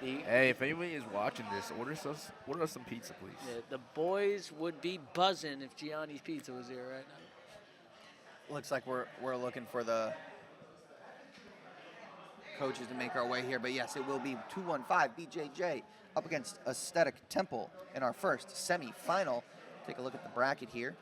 Hey, if anybody is watching this, order us some pizza, please. The boys would be buzzing if Gianni's Pizza was here right now. Looks like we're looking for the coaches to make our way here, but yes, it will be 215 BJJ up against Aesthetic Temple in our first semi-final. Take a look at the bracket here.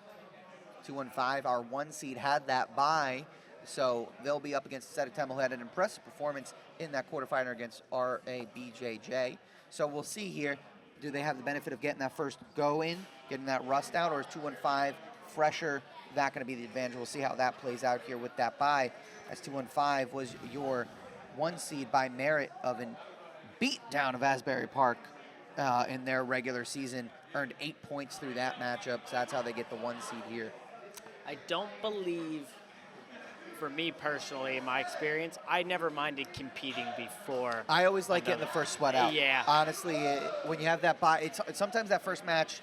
215, our 1 seed had that bye, so they'll be up against Aesthetic Temple, who had an impressive performance in that quarterfinal against RABJJ. So we'll see here, do they have the benefit of getting that first go in, getting that rust out, or is 215 fresher? That going to be the advantage. We'll see how that plays out here with that bye, as 215 was your 1 seed by merit of a beatdown of Asbury Park in their regular season, earned 8 points through that matchup, so that's how they get the 1 seed here. I don't believe, for me personally, in my experience, I never minded competing before. I always like getting the first sweat out. Yeah. Honestly, when you have that bye, it's sometimes that first match,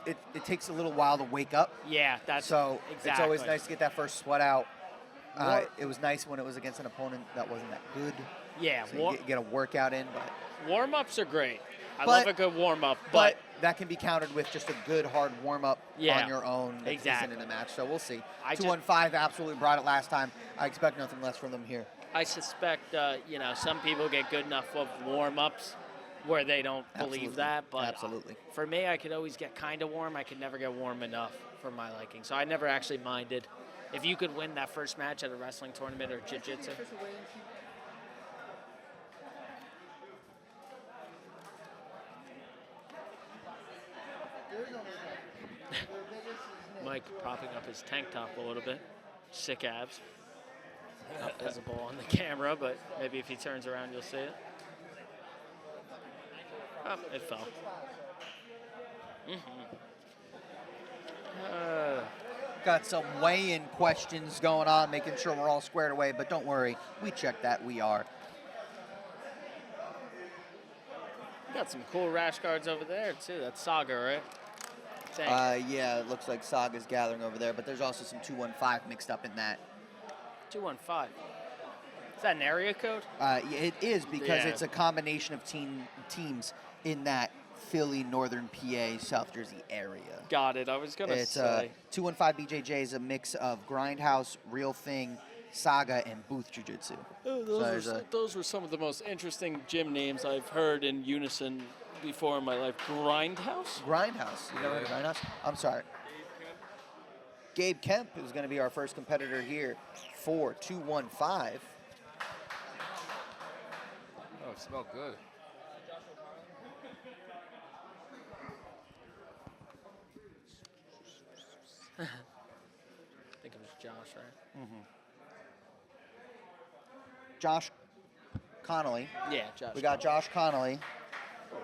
it takes a little while to wake up. Yeah, that's so exactly. It's always nice to get that first sweat out. It was nice when it was against an opponent that wasn't that good. Yeah. So you get a workout in. But warm-ups are great. I love a good warm-up. But that can be countered with just a good, hard warm-up on your own. Exactly. In a match, so we'll see. 215 absolutely brought it last time. I expect nothing less from them here. I suspect, some people get good enough of warm-ups where they don't believe that. But for me, I could always get kind of warm. I could never get warm enough for my liking. So I never actually minded. If you could win that first match at a wrestling tournament or jiu-jitsu. Mike propping up his tank top a little bit. Sick abs. Not visible on the camera, but maybe if he turns around, you'll see it. Oh, it fell. Got some weigh-in questions going on, making sure we're all squared away, but don't worry, we checked that, we are. Got some cool rash guards over there, too. That's Saga, right? Yeah, it looks like Saga's gathering over there, but there's also some 215 mixed up in that. 215. Is that an area code? Yeah, it is, because it's a combination of teams in that Philly, Northern PA, South Jersey area. Got it. I was going to say. 215 BJJ is a mix of Grindhouse, Real Thing, Saga, and Booth Jiu-Jitsu. Those were some of the most interesting gym names I've heard in unison before in my life. Grindhouse? Grindhouse. You never heard of Grindhouse? I'm sorry. Gabe Kemp is going to be our first competitor here for 215. Oh, it smells good. I think it was Josh, right? Mm-hmm. Josh Connolly. Yeah, Josh. We got Josh Connolly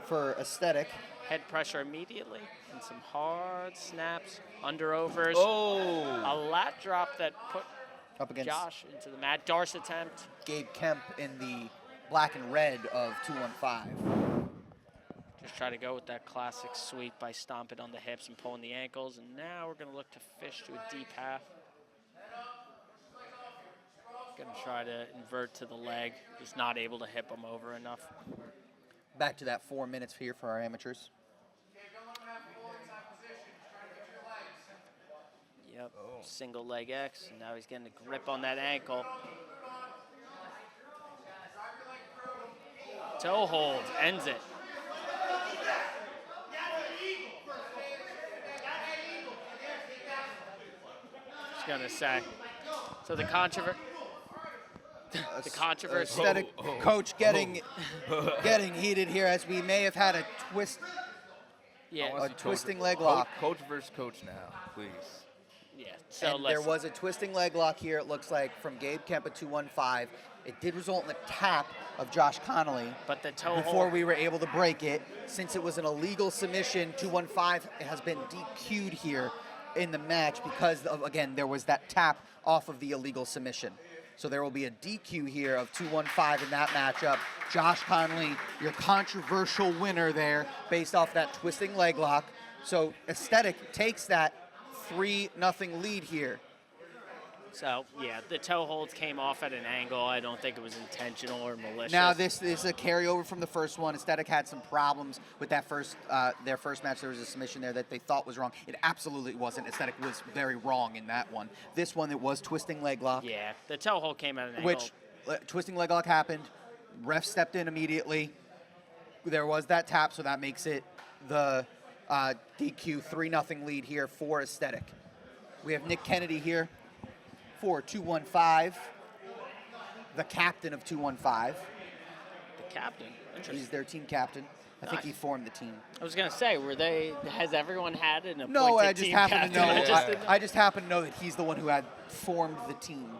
for Aesthetic. Head pressure immediately and some hard snaps, underovers. Oh! A lat drop that put up against Josh into the mat. Darce attempt. Gabe Kemp in the black and red of 215. Just try to go with that classic sweep by stomping on the hips and pulling the ankles. And now we're going to look to fish to a deep half. Going to try to invert to the leg. Just not able to hip him over enough. Back to that 4 minutes here for our amateurs. Yep, single leg X. And now he's getting a grip on that ankle. Toe hold, ends it. Just gonna say. So the controversy. Aesthetic coach getting heated here, as we may have had a twist. Yeah, a twisting leg lock. Coach versus coach now, please. Yeah. So and there was a twisting leg lock here, it looks like, from Gabe Kemp at 215. It did result in the tap of Josh Connolly. But the toe before hold. we were able to break it. Since it was an illegal submission, 215 has been DQ'd here in the match because, again, there was that tap off of the illegal submission. So there will be a DQ here of 215 in that matchup. Josh Connolly, your controversial winner there based off that twisting leg lock. So Aesthetic takes that 3-0 lead here. So, yeah, the toe holds came off at an angle. I don't think it was intentional or malicious. Now, this is a carryover from the first one. Aesthetic had some problems with that their first match. There was a submission there that they thought was wrong. It absolutely wasn't. Aesthetic was very wrong in that one. This one, it was twisting leg lock. Yeah, the toe hold came at an angle. Which, twisting leg lock happened. Ref stepped in immediately. There was that tap, so that makes it the DQ 3-0 lead here for Aesthetic. We have Nick Kennedy here for 215, the captain of 215. The captain? Interesting. He's their team captain. I think he formed the team. I was going to say, has everyone had an appointed No, I just team happen to know. captain? I just happen to know that he's the one who had formed the team.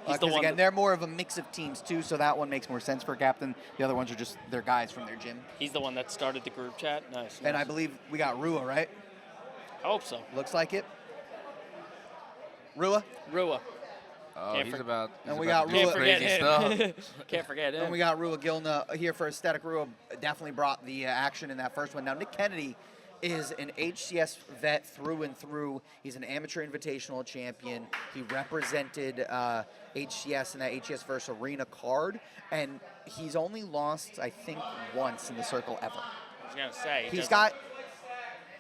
He's the one again, they're more of a mix of teams too, so that one makes more sense for a captain. The other ones are just their guys from their gym. He's the one that started the group chat? Nice. And I believe we got Rua, right? I hope so. Looks like it. Rua? Rua. Oh, he's about and we got to do Rua. crazy stuff. Can't forget him. And we got Rua Gilna here for Aesthetic. Rua definitely brought the action in that first one. Now, Nick Kennedy is an HCS vet through and through. He's an amateur invitational champion. He represented HCS in that HCS versus Arena card, and he's only lost, I think, once in the circle ever. I was going to say. He's got,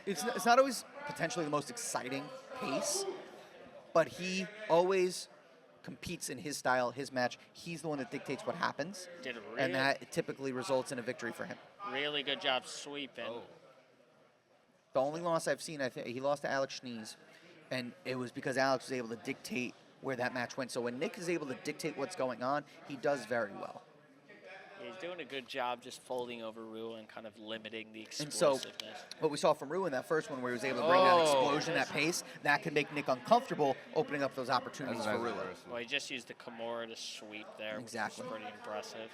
it's not always potentially the most exciting pace, but he always competes in his style, his match. He's the one that dictates what happens, and that typically results in a victory for him. Really good job sweeping. Oh. The only loss I've seen, I think he lost to Alex Schnees, and it was because Alex was able to dictate where that match went. So when Nick is able to dictate what's going on, he does very well. Yeah, he's doing a good job just folding over Rua and kind of limiting the And explosiveness. so what we saw from Rua in that first one where he was able to bring that explosion, that pace, that can make Nick uncomfortable, opening up those opportunities for Rua. Well, he just used the Kimura to sweep there, Exactly. which is pretty impressive.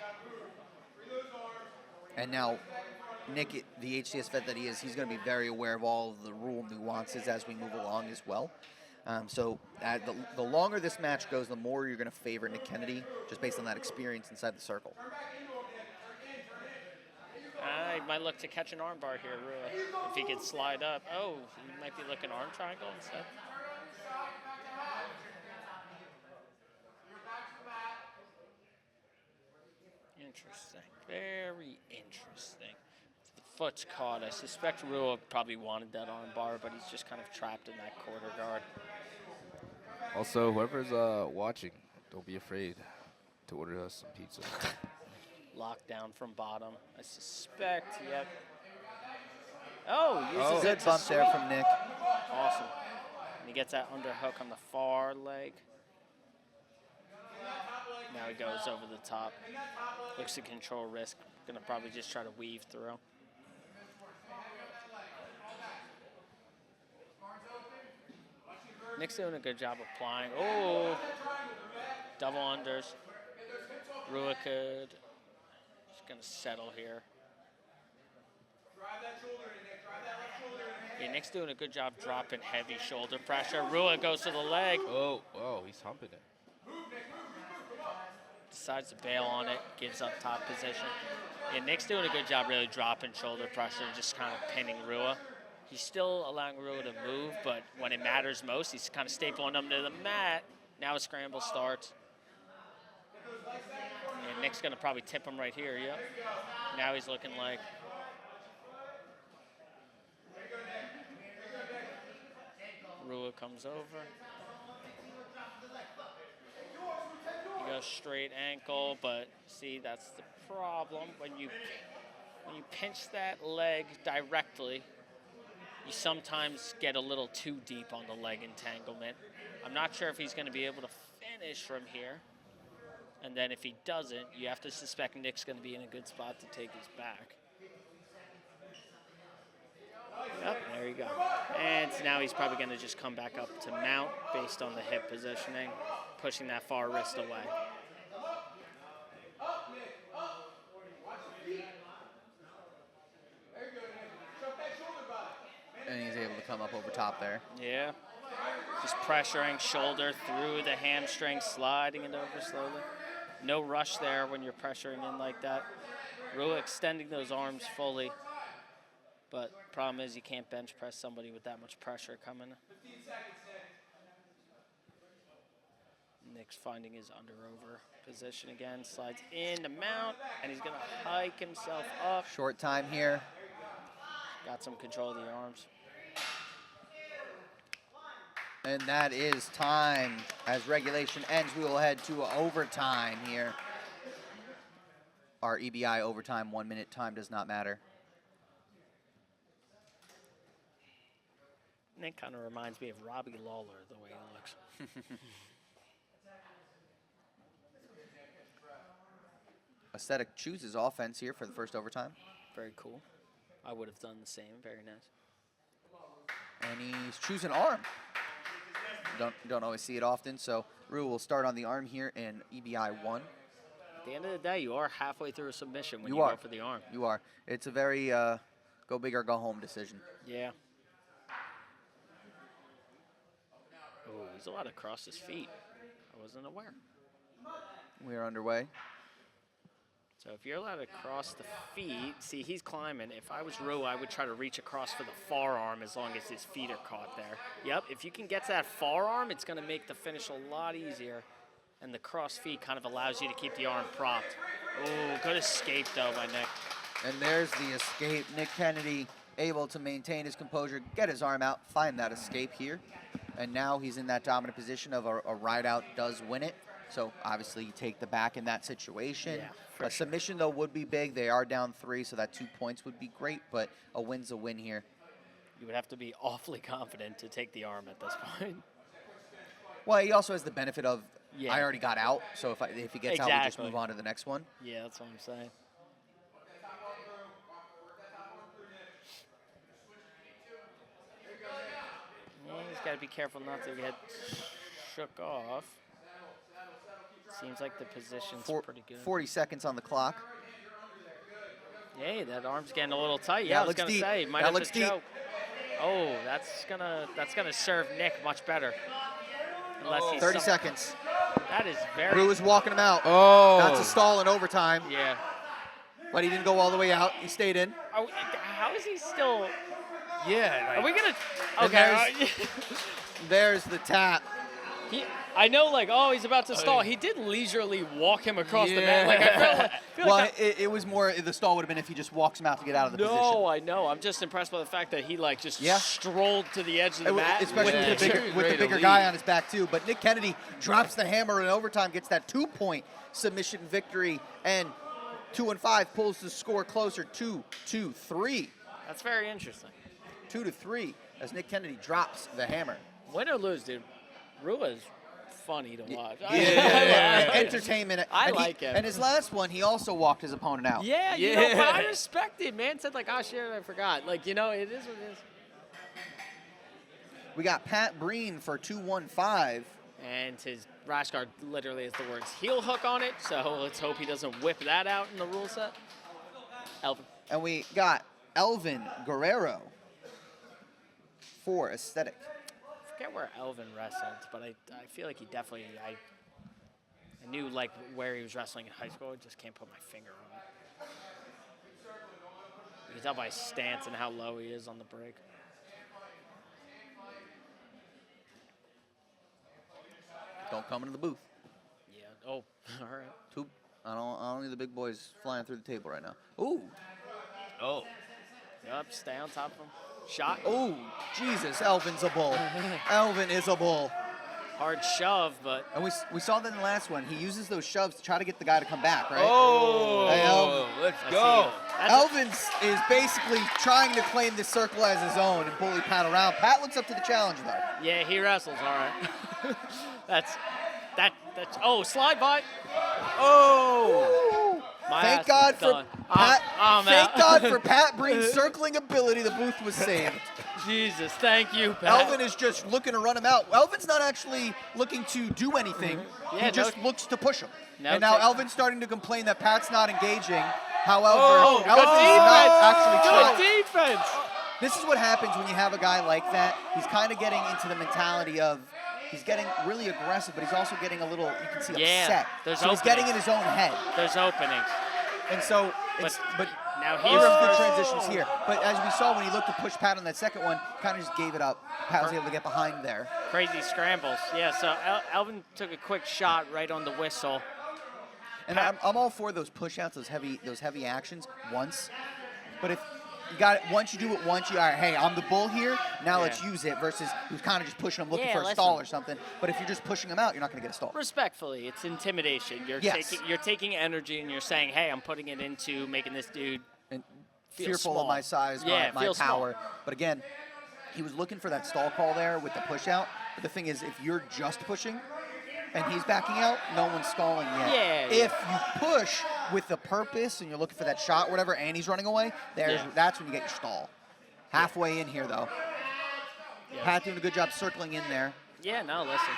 And now Nick, the HCS vet that he is, he's going to be very aware of all of the rule nuances as we move along as well. So the longer this match goes, the more you're going to favor Nick Kennedy, just based on that experience inside the circle. He might look to catch an armbar here, Rua, if he could slide up. Oh, he might be looking arm triangle instead. Interesting. Very interesting. The foot's caught. I suspect Rua probably wanted that arm bar, but he's just kind of trapped in that quarter guard. Also, whoever's watching, don't be afraid to order us some pizza. Lockdown from bottom. I suspect, yep. Oh, uses good it to bump there sweep. from Nick. Awesome. And he gets that underhook on the far leg. Now he goes over the top. Looks to control risk. Gonna probably just try to weave through. Nick's doing a good job applying. Oh, double unders. Rua could. Just gonna settle here. Yeah, Nick's doing a good job dropping heavy shoulder pressure. Rua goes to the leg. Oh, he's humping it. Decides to bail on it, gives up top position. Yeah, Nick's doing a good job really dropping shoulder pressure and just kind of pinning Rua. He's still allowing Rua to move, but when it matters most, he's kind of stapling him to the mat. Now a scramble starts. And Nick's going to probably tip him right here, yep. Now he's looking like... Rua comes over. He goes straight ankle, but see, that's the problem. When you pinch that leg directly, you sometimes get a little too deep on the leg entanglement. I'm not sure if he's going to be able to finish from here. And then if he doesn't, you have to suspect Nick's going to be in a good spot to take his back. Yep, there you go. And now he's probably going to just come back up to mount based on the hip positioning, pushing that far wrist away. And he's able to come up over top there. Yeah. Just pressuring shoulder through the hamstring, sliding it over slowly. No rush there when you're pressuring in like that. Rua extending those arms fully. But problem is you can't bench press somebody with that much pressure coming. Nick's finding his under-over position again. Slides in to mount, and he's going to hike himself up. Short time here. Got some control of the arms. And that is time. As regulation ends, we will head to overtime here. Our EBI overtime 1 minute time does not matter. Nick kind of reminds me of Robbie Lawler, the way he looks. Aesthetic chooses offense here for the first overtime. Very cool. I would have done the same. Very nice. And he's choosing arm. Don't always see it often, so Rue will start on the arm here in EBI 1. At the end of the day, you are halfway through a submission when you go for the arm. You are. It's a very go big or go home decision. Yeah. Oh, he's allowed to cross his feet. I wasn't aware. We are underway. So if you're allowed to cross the feet, see, he's climbing. If I was Rue, I would try to reach across for the forearm as long as his feet are caught there. Yep, if you can get to that forearm, it's going to make the finish a lot easier. And the cross feet kind of allows you to keep the arm propped. Oh, good escape, though, by Nick. And there's the escape. Nick Kennedy able to maintain his composure, get his arm out, find that escape here. And now he's in that dominant position of a ride out does win it. So obviously you take the back in that situation. Yeah, a submission, though, would be big. They are down 3, so that 2 points would be great, but a win's a win here. You would have to be awfully confident to take the arm at this point. Well, he also has the benefit of, I already got out, so if he gets out, we just move on to the next one. Yeah, that's what I'm saying. Yeah, he's got to be careful not to get shook off. Seems like the position's pretty good. 40 seconds on the clock. Hey, that arm's getting a little tight. Yeah, I was gonna say, might have to choke. Oh, that's gonna serve Nick much better. Unless he's 30 seconds. That is very. Rue is walking him out. Oh. That's a stall in overtime. Yeah. But he didn't go all the way out. He stayed in. How is he still? Yeah. Are we gonna? And Okay. There's the tap. I know, like, he's about to stall. He did leisurely walk him across the mat. Like, I feel like it was more, the stall would have been if he just walks him out to get out of the position. No, I know. I'm just impressed by the fact that he, like, just strolled to the edge of the mat. Especially with the bigger guy on his back, too. But Nick Kennedy drops the hammer in overtime, gets that 2-point submission victory, and 2-5 pulls the score closer, 2-3. That's very interesting. 2-3 as Nick Kennedy drops the hammer. Win or lose, dude, Rue is funny to watch. Entertainment. I like him. And his last one, he also walked his opponent out. Yeah, you know, but I respect it. Man said, like, oh, shit, I forgot. Like, you know, it is what it is. We got Pat Breen for 2-1-5. And his rash guard literally has the words heel hook on it, so let's hope he doesn't whip that out in the rule set. Elvin. And we got Elvin Guerrero for aesthetic. I forget where Elvin wrestled, but I feel like he definitely, I knew, like, where he was wrestling in high school. I just can't put my finger on it. You can tell by his stance and how low he is on the break. Don't come into the booth. Yeah. Oh, all right. I don't need the big boys flying through the table right now. Ooh. Oh. Yep, stay on top of him. Shot. Oh, Jesus, Elvin's a bull. Elvin is a bull. Hard shove, but. And we saw that in the last one. He uses those shoves to try to get the guy to come back, right? Oh, hey, let's go. Elvin is basically trying to claim this circle as his own and bully Pat around. Pat looks up to the challenge, though. Yeah, he wrestles, all right. that's, oh, slide by. Oh. Thank God for Pat. Thank God for Pat Breen's circling ability. The booth was saved. Jesus, thank you, Pat. Elvin is just looking to run him out. Elvin's not actually looking to do anything. Yeah, he just looks to push him. No and now Elvin's starting to complain that Pat's not engaging. However, Elvin's not actually trying. Good defense. This is what happens when you have a guy like that. He's kind of getting into the mentality of he's getting really aggressive, but he's also getting a little, you can see, upset. There's so he's getting in his own head. There's openings. And so, now There he's were some good transitions here. But as we saw when he looked to push Pat on that second one, kind of just gave it up. Pat was able to get behind there. crazy scrambles. Yeah, so Elvin took a quick shot right on the whistle. And I'm all for those push outs, those heavy actions once. But if you got it, once you do it once, all right, hey, I'm the bull here, now let's use it, versus he was kind of just pushing him, looking for a stall or something. But if you're just pushing him out, you're not going to get a stall. Respectfully, it's intimidation. You're taking energy and you're saying, hey, I'm putting it into making this dude and feel fearful small. of my size, my power. Small. But again, he was looking for that stall call there with the push out. But the thing is, if you're just pushing and he's backing out, no one's stalling yet. If you push with the purpose and you're looking for that shot, whatever, and he's running away, that's when you get your stall. Halfway in here, though. Pat doing a good job circling in there. Yeah, no, listen.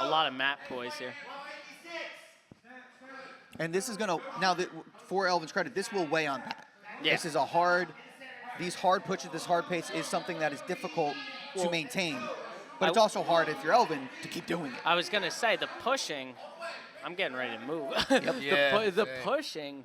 A lot of mat poise here. And this is going to, now, for Elvin's credit, this will weigh on Pat. Yeah. This is these hard pushes, this hard pace is something that is difficult to maintain. But it's also hard if you're Elvin to keep doing it. I was going to say, the pushing, I'm getting ready to move. The pushing,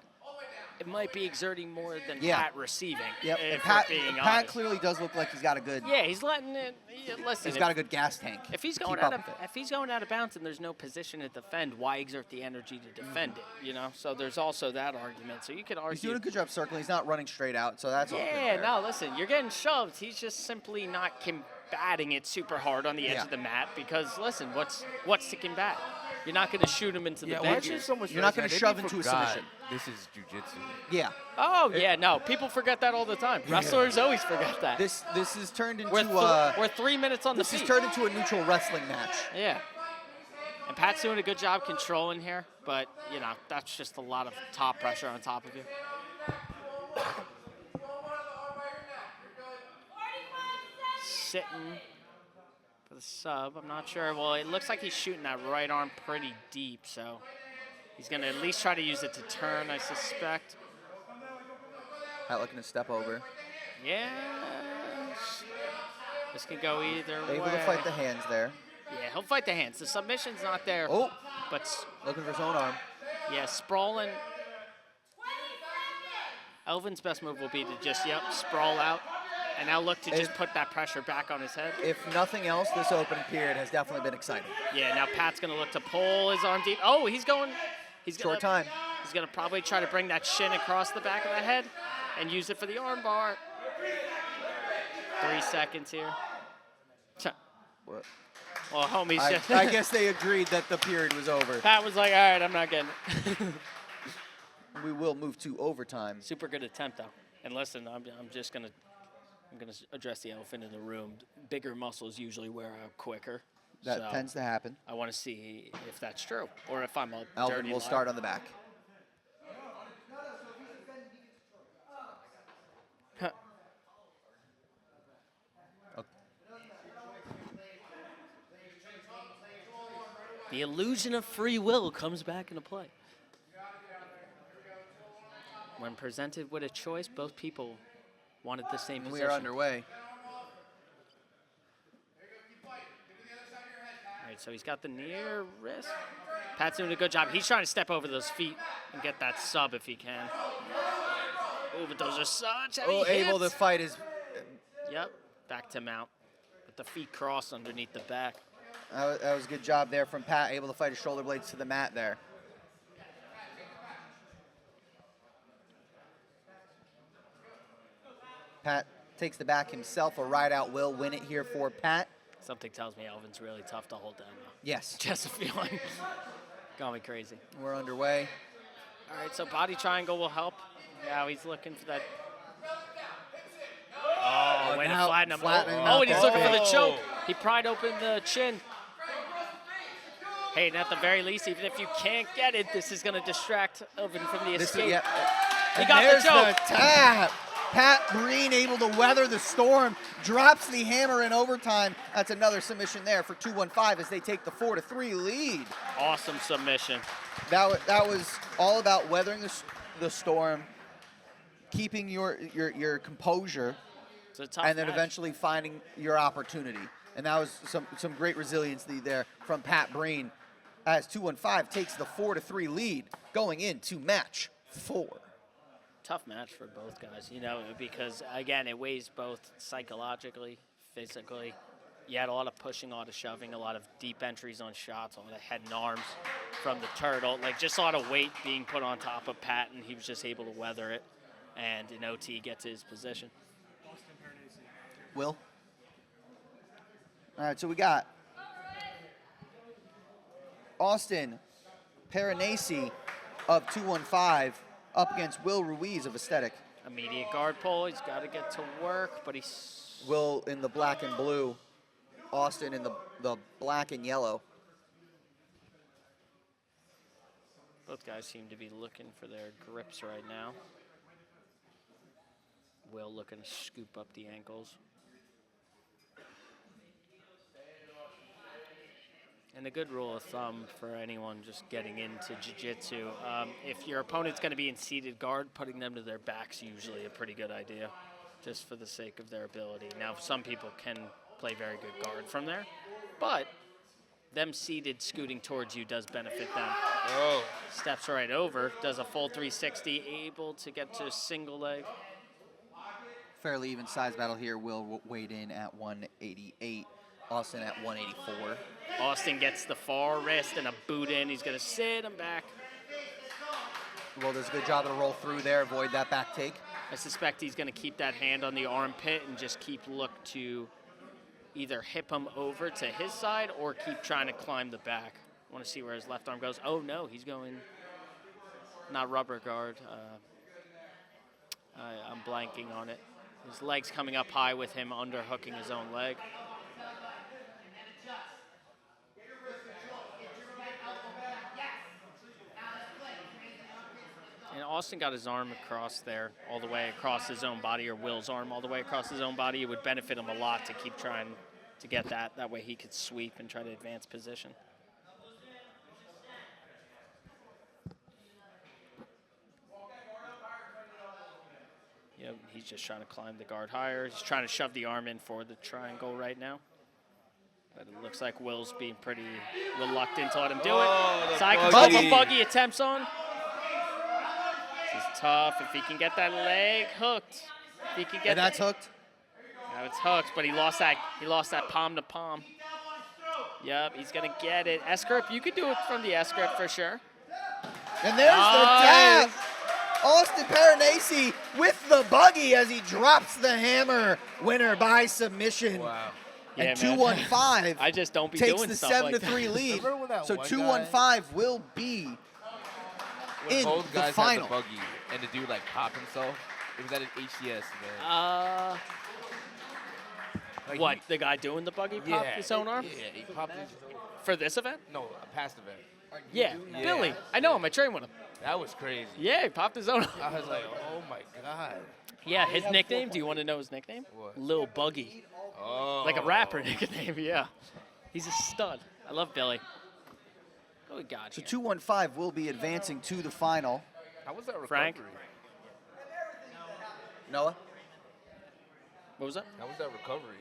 it might be exerting more than Pat receiving. Yep. If Pat, we're being Pat honest. clearly does look like he's got a good. Yeah, he's letting it. Listen, he's got a good gas tank. If he's going out of bounds and there's no position to defend, why exert the energy to defend it? You know, so there's also that argument. So you could argue. He's doing a good job circling. He's not running straight out, so that's all good there. No, listen, you're getting shoved. He's just simply not combating it super hard on the edge of the mat because listen, what's to combat? You're not going to shoot him into the bench. You're not going to shove into a submission. This is jiu-jitsu. Yeah. Oh, no. People forget that all the time. Wrestlers always forget that. This is turned into we're 3 minutes on the feet. This is turned into a neutral wrestling match. Yeah. And Pat's doing a good job controlling here, but, that's just a lot of top pressure on top of you. Sitting for the sub. I'm not sure. Well, it looks like he's shooting that right arm pretty deep, so he's going to at least try to use it to turn, I suspect. Pat looking to step over. Yeah. This could go either way. Able to fight the hands there. Yeah, he'll fight the hands. The submission's not there. Oh, but looking for his own arm. Yeah, sprawling. Elvin's best move will be to just, sprawl out. And now look to just put that pressure back on his head. If nothing else, this opening period has definitely been exciting. Yeah, now Pat's going to look to pull his arm deep. Oh, he's going. Short time. He's going to probably try to bring that shin across the back of the head and use it for the arm bar. 3 seconds here. What? Well, homies just. I guess they agreed that the period was over. Pat was like, all right, I'm not getting it. We will move to overtime. Super good attempt, though. And listen, I'm just going to. I'm going to address the elephant in the room. Bigger muscles usually wear out quicker. That tends to happen. I want to see if that's true or if I'm a Elvin dirty will liar. start on the back. The illusion of free will comes back into play. When presented with a choice, both people wanted the same position. We are underway. All right, so he's got the near wrist. Pat's doing a good job. He's trying to step over those feet and get that sub if he can. Oh, but those are such heavy hits. Able to fight his. Yep, back to mount. With the feet crossed underneath the back. That was a good job there from Pat, able to fight his shoulder blades to the mat there. Pat takes the back himself. A ride out will win it here for Pat. Something tells me Elvin's really tough to hold down, though. Yes. Just a feeling. Got me crazy. We're underway. All right, so body triangle will help. Now he's looking for that. Oh, way to flatten him. Oh, and he's looking for the choke. He pried open the chin. Hey, and at the very least, even if you can't get it, this is going to distract Elvin from the escape. He got the choke. The tap. Pat Breen able to weather the storm, drops the hammer in overtime. That's another submission there for 215 as they take the 4-3 lead. Awesome submission. That was all about weathering the storm, keeping your composure, and then eventually finding your opportunity. And that was some great resiliency there from Pat Breen as 215 takes the 4-3 lead going into match 4. tough match for both guys, you know, because, again, it weighs both psychologically, physically. You had a lot of pushing, a lot of shoving, a lot of deep entries on shots, a lot of head and arms from the turtle. Like, just a lot of weight being put on top of Patton. He was just able to weather it, and in OT gets his position. Will? All right, so we got Austin Paranesi of 215 up against Will Ruiz of Aesthetic. Immediate guard pull. He's got to get to work, but he's... Will in the black and blue. Austin in the black and yellow. Both guys seem to be looking for their grips right now. Will looking to scoop up the ankles. And a good rule of thumb for anyone just getting into jiu-jitsu, if your opponent's going to be in seated guard, putting them to their back's usually a pretty good idea, just for the sake of their ability. Now, some people can play very good guard from there, but them seated scooting towards you does benefit them. Oh. Steps right over, does a full 360, able to get to a single leg. Fairly even size battle here. Will weighed in at 188. Austin at 184. Austin gets the far wrist and a boot in. He's going to sit him back. Will does a good job to roll through there, avoid that back take. I suspect he's going to keep that hand on the armpit and just keep look to either hip him over to his side or keep trying to climb the back. I want to see where his left arm goes. Oh, no, he's going not rubber guard. I'm blanking on it. His leg's coming up high with him underhooking his own leg. And Austin got his arm across there, all the way across his own body, or Will's arm all the way across his own body. It would benefit him a lot to keep trying to get that. That way he could sweep and try to advance position. Yep, he's just trying to climb the guard higher. He's trying to shove the arm in for the triangle right now. But it looks like Will's being pretty reluctant to let him do it. Side control for buggy attempts on. This is tough. If he can get that leg hooked, if he can get that's hooked. Now it's hooked, but he lost that palm to palm. Yep, he's gonna get it. S-grip, you could do it from the S-grip for sure. And there's the tap. Austin Paranesi with the buggy as he drops the hammer. Winner by submission. Wow. And Yeah, 215 I just don't be takes doing the stuff 7-3 like lead. So one 215 will be when in both the guys final. had the buggy and the dude like popped himself. It was at an HCS event. Like What, the guy doing the buggy popped his own arm? Yeah, he popped his For this event? No, a past event. Yeah, Yeah. Billy. I know him. I train with him. That was crazy. Yeah, he popped his own arm. I was like, oh my god. Yeah, his nickname. Do you want to know his nickname? What? Lil Buggy. Oh. Like a rapper nickname, yeah. He's a stud. I love Billy. What we got So here? 215 will be advancing to the final. How was that recovery? Frank? Noah? What was that? How was that recovery?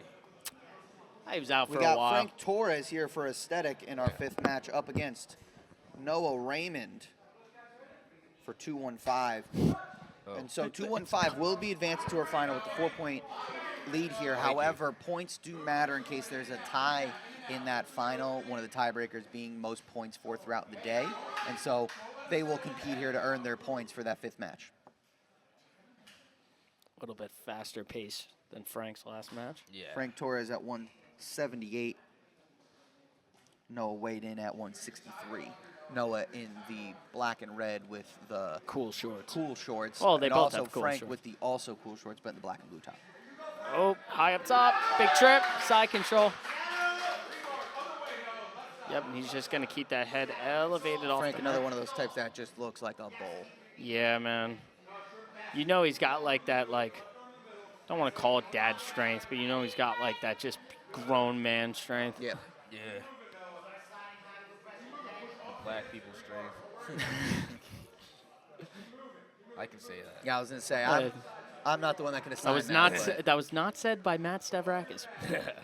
He was out We for a got while. Frank Torres here for Aesthetic in our fifth match up against Noah Raymond for 215. Oh. And so 215 will be advanced to our final with the 4-point lead here. However, points do matter in case there's a tie in that final, one of the tiebreakers being most points for throughout the day. And so they will compete here to earn their points for that fifth match. A little bit faster pace than Frank's last match. Yeah. Frank Torres at 178. Noah weighed in at 163. Noah in the black and red with the Cool shorts. cool shorts. Well, they and both also have cool Frank shorts. with the also cool shorts, but in the black and blue top. Oh, high up top. Big trip. Side control. Yep, and he's just going to keep that head elevated off Frank, the another net. one of those types that just looks like a bowl. Yeah, man. You know he's got like that, like, don't want to call it dad strength, but you know he's got like that just grown man strength. Yeah. Yeah. The black people's strength. I can say that. Yeah, I was gonna say Uh, I'm not the one that can That assign was that. not but that was not said by Matt Stavrakis.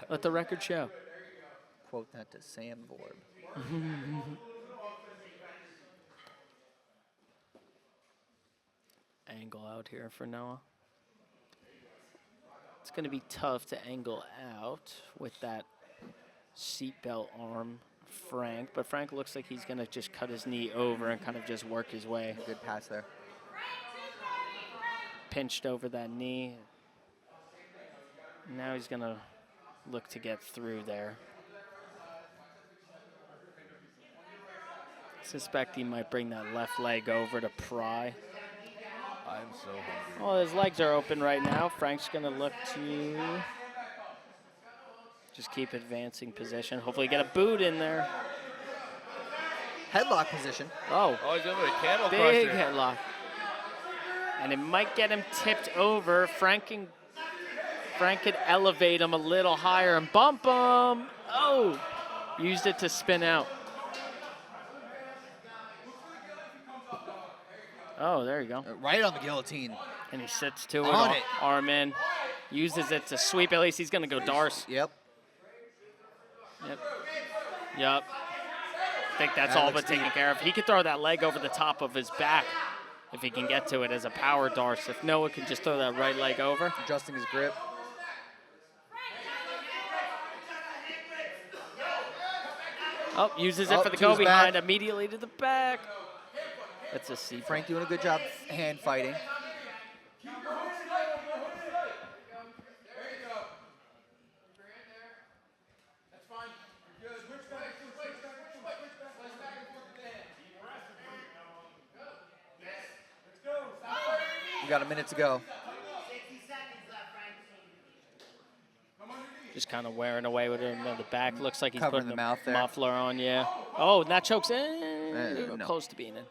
Let the record show. quote that to Sam Vorb. angle out here for Noah. It's going to be tough to angle out with that seatbelt arm, Frank. But Frank looks like he's going to just cut his knee over and kind of just work his way. Good pass there. Pinched over that knee. Now he's going to look to get through there. Suspect he might bring that left leg over to pry. I'm so hungry. Well, his legs are open right now. Frank's going to look to just keep advancing position. Hopefully get a boot in there. Headlock position. Oh, He's over a camel big crusher. headlock. And it might get him tipped over. Frank could elevate him a little higher and bump him. Oh, used it to spin out. Oh, there you go. Right on the guillotine. And he sits to On it, it. arm in. Uses it to sweep. At least he's going to go Darce. Yep. Yep. I think that's That all looks but taken deep. care of. He could throw that leg over the top of his back if he can get to it as a power Darce. If Noah can just throw that right leg over. Adjusting his grip. Oh, uses it Oh, for the to go his behind, back. immediately to the back. That's a C. Frank doing a good job hand fighting. We got a minute to go. Just kind of wearing away with him on the back. Looks like he's Covering putting the a mouth there. muffler on, yeah. Oh, and that chokes in. No. Close to being in.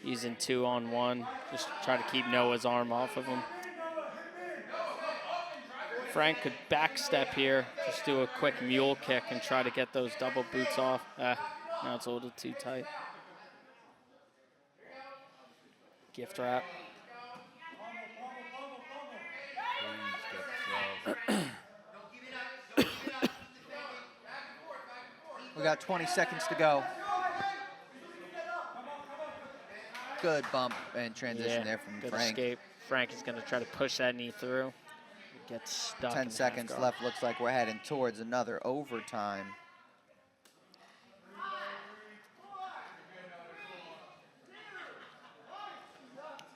Using 2-on-1. Just try to keep Noah's arm off of him. Frank could backstep here. Just do a quick mule kick and try to get those double boots off. Now it's a little too tight. Gift wrap. We got 20 seconds to go. Good bump and transition there from good Frank. escape. Frank is going to try to push that knee through. Gets stuck. 10 in seconds half guard. left. Looks like we're heading towards another overtime.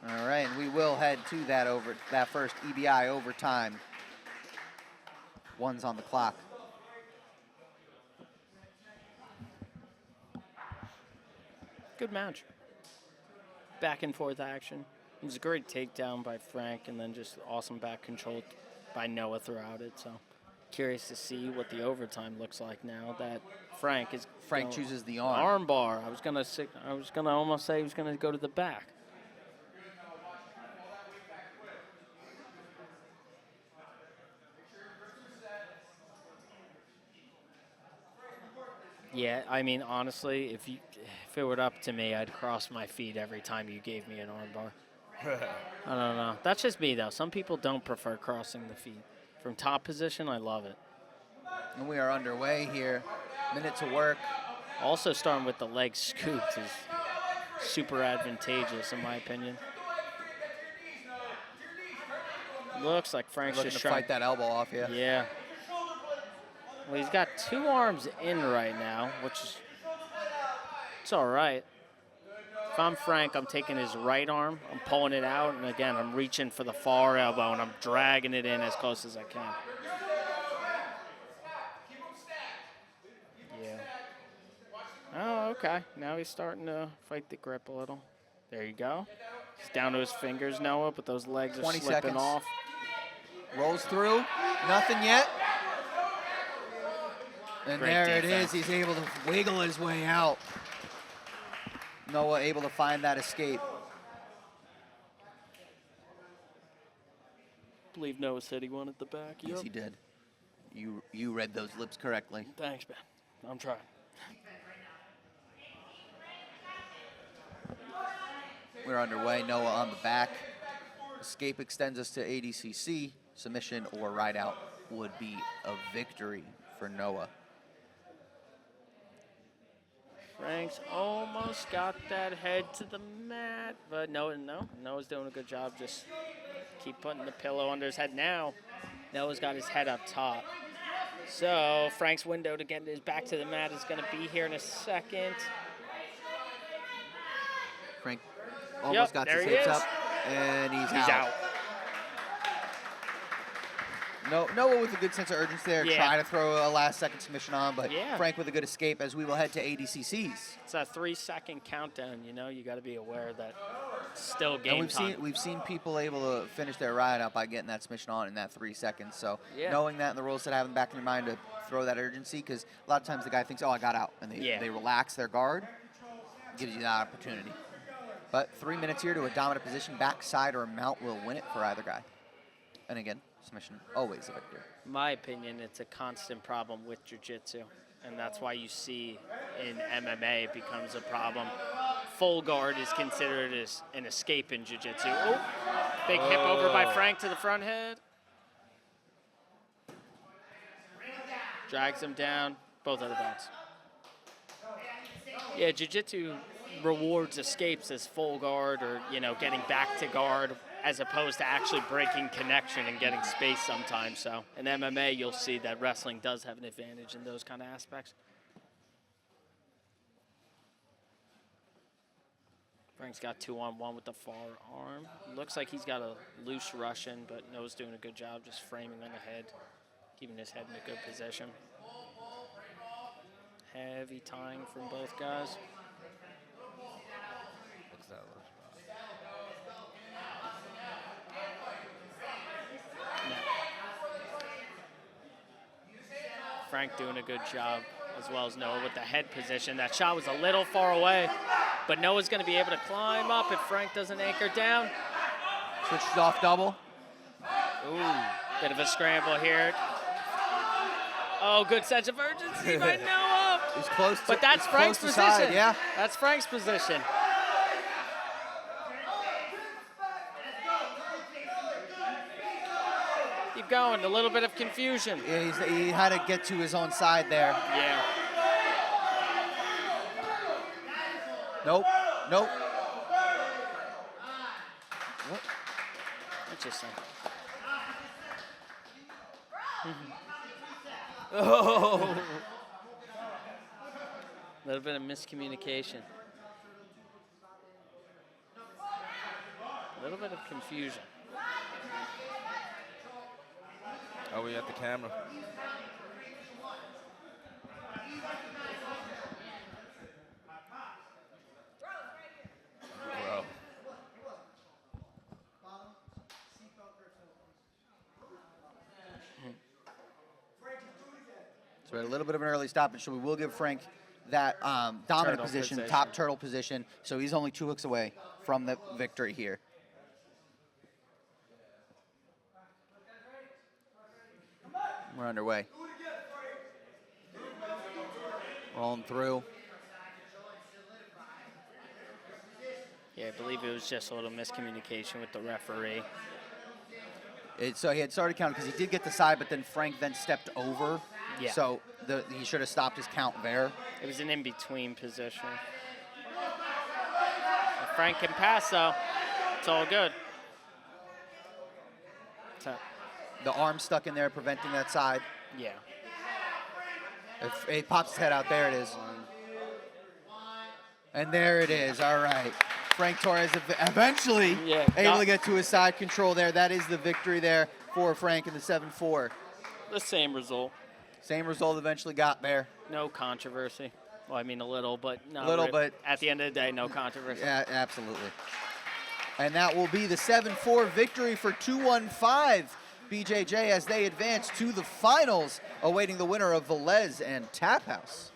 All right, and we will head to that first EBI overtime. One's on the clock. Good match. Back and forth action. It was a great takedown by Frank, and then just awesome back control by Noah throughout it. So curious to see what the overtime looks like now that Frank chooses the arm. Armbar. I was gonna almost say he was gonna go to the back. Yeah, I mean, honestly, if it were up to me, I'd cross my feet every time you gave me an armbar. I don't know. That's just me, though. Some people don't prefer crossing the feet. From top position, I love it. And we are underway here. Minute to work. Also starting with the leg scoops is super advantageous, in my opinion. Looks like Frank's Looking just to trying fight that elbow off, yeah. Yeah. Well, he's got two arms in right now, which is it's all right. If I'm Frank, I'm taking his right arm, I'm pulling it out, and again, I'm reaching for the far elbow, and I'm dragging it in as close as I can. Yeah. Oh, okay. Now he's starting to fight the grip a little. There you go. He's down to his fingers, Noah, but those legs are 20 slipping seconds. off. Rolls through. Nothing yet. And Great there it defense. is. He's able to wiggle his way out. Noah able to find that escape. I believe Noah said he wanted the back. Yes, Yep. he did. You read those lips correctly. Thanks, man. I'm trying. We're underway. Noah on the back. Escape extends us to ADCC. Submission or ride out would be a victory for Noah. Frank's almost got that head to the mat, but Noah's doing a good job. Just keep putting the pillow under his head. Now, Noah's got his head up top. So Frank's window to get his back to the mat is going to be here in a second. Frank almost got his hips up, and he's out. Noah with a good sense of urgency there, trying to throw a last-second submission on, but Frank with a good escape as we will head to ADCCs. It's a 3-second countdown, you got to be aware that it's still game time. We've seen people able to finish their ride out by getting that submission on in that 3 seconds, so knowing that and the rules that have in the back of your mind to throw that urgency, because a lot of times the guy thinks, oh, I got out, and they relax their guard, gives you that opportunity. But 3 minutes here to a dominant position, backside or mount will win it for either guy. And again, submission, always a victor. In my opinion, it's a constant problem with jiu-jitsu, and that's why you see in MMA it becomes a problem. Full guard is considered as an escape in jiu-jitsu. Oh, big hip over by Frank to the front head. Drags him down, both out of bounds. Yeah, jiu-jitsu rewards escapes as full guard or, getting back to guard, as opposed to actually breaking connection and getting space sometimes. So in MMA, you'll see that wrestling does have an advantage in those kind of aspects. Frank's got 2-on-1 with the far arm. Looks like he's got a loose Russian, but Noah's doing a good job just framing on the head, keeping his head in a good position. Heavy tying from both guys. Frank doing a good job, as well as Noah with the head position. That shot was a little far away, but Noah's going to be able to climb up if Frank doesn't anchor down. Switches off double. Ooh, bit of a scramble here. Oh, good sense of urgency by Noah. He's close to, but that's Frank's position. Side, yeah. That's Frank's position. Keep going, a little bit of confusion. Yeah, he had to get to his own side there. Yeah. Nope. What? Interesting. Oh. A little bit of miscommunication. A little bit of confusion. Oh, we at the camera. Bro. So we had a little bit of an early stoppage, so we will give Frank that dominant position, top turtle position. So he's only 2 hooks away from the victory here. We're underway. Rolling through. Yeah, I believe it was just a little miscommunication with the referee. So he had started counting because he did get the side, but then Frank then stepped over. Yeah. So he should have stopped his count there. It was an in-between position. If Frank can pass, though, it's all good. The arm stuck in there, preventing that side. Yeah. If he pops his head out, there it is. And there it is. All right. Frank Torres eventually able to get to his side control there. That is the victory there for Frank in the 7-4. The same result. Same result eventually got there. No controversy. Well, I mean a little, but not but at the end of the day, no controversy. Yeah, absolutely. And that will be the 7-4 victory for 215 BJJ as they advance to the finals, awaiting the winner of Velez and Tap House.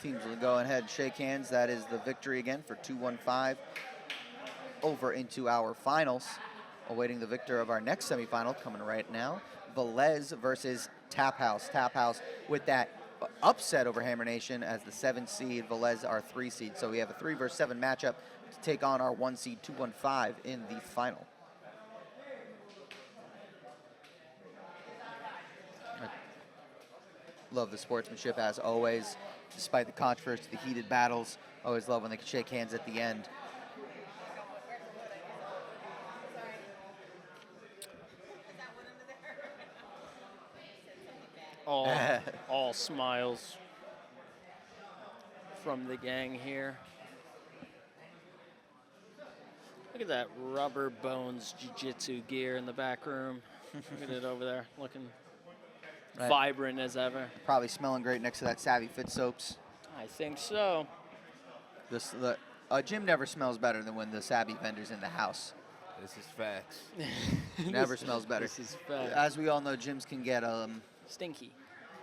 Teams will go ahead and shake hands. That is the victory again for 215. Over into our finals, awaiting the victor of our next semifinal coming right now. Velez versus Tap House. Tap House with that upset over Hammer Nation as the 7 seed. Velez our 3 seed. So we have a 3 versus 7 matchup to take on our 1 seed 215 in the final. Love the sportsmanship as always, despite the controversy, the heated battles. Always love when they can shake hands at the end. All smiles from the gang here. Look at that rubber bones jiu-jitsu gear in the back room. Look at it over there, looking vibrant as ever. Probably smelling great next to that Savvy Fit soaps. I think so. A gym never smells better than when the Savvy vendor's in the house. This is facts. Never smells better. This is facts. As we all know, gyms can get stinky.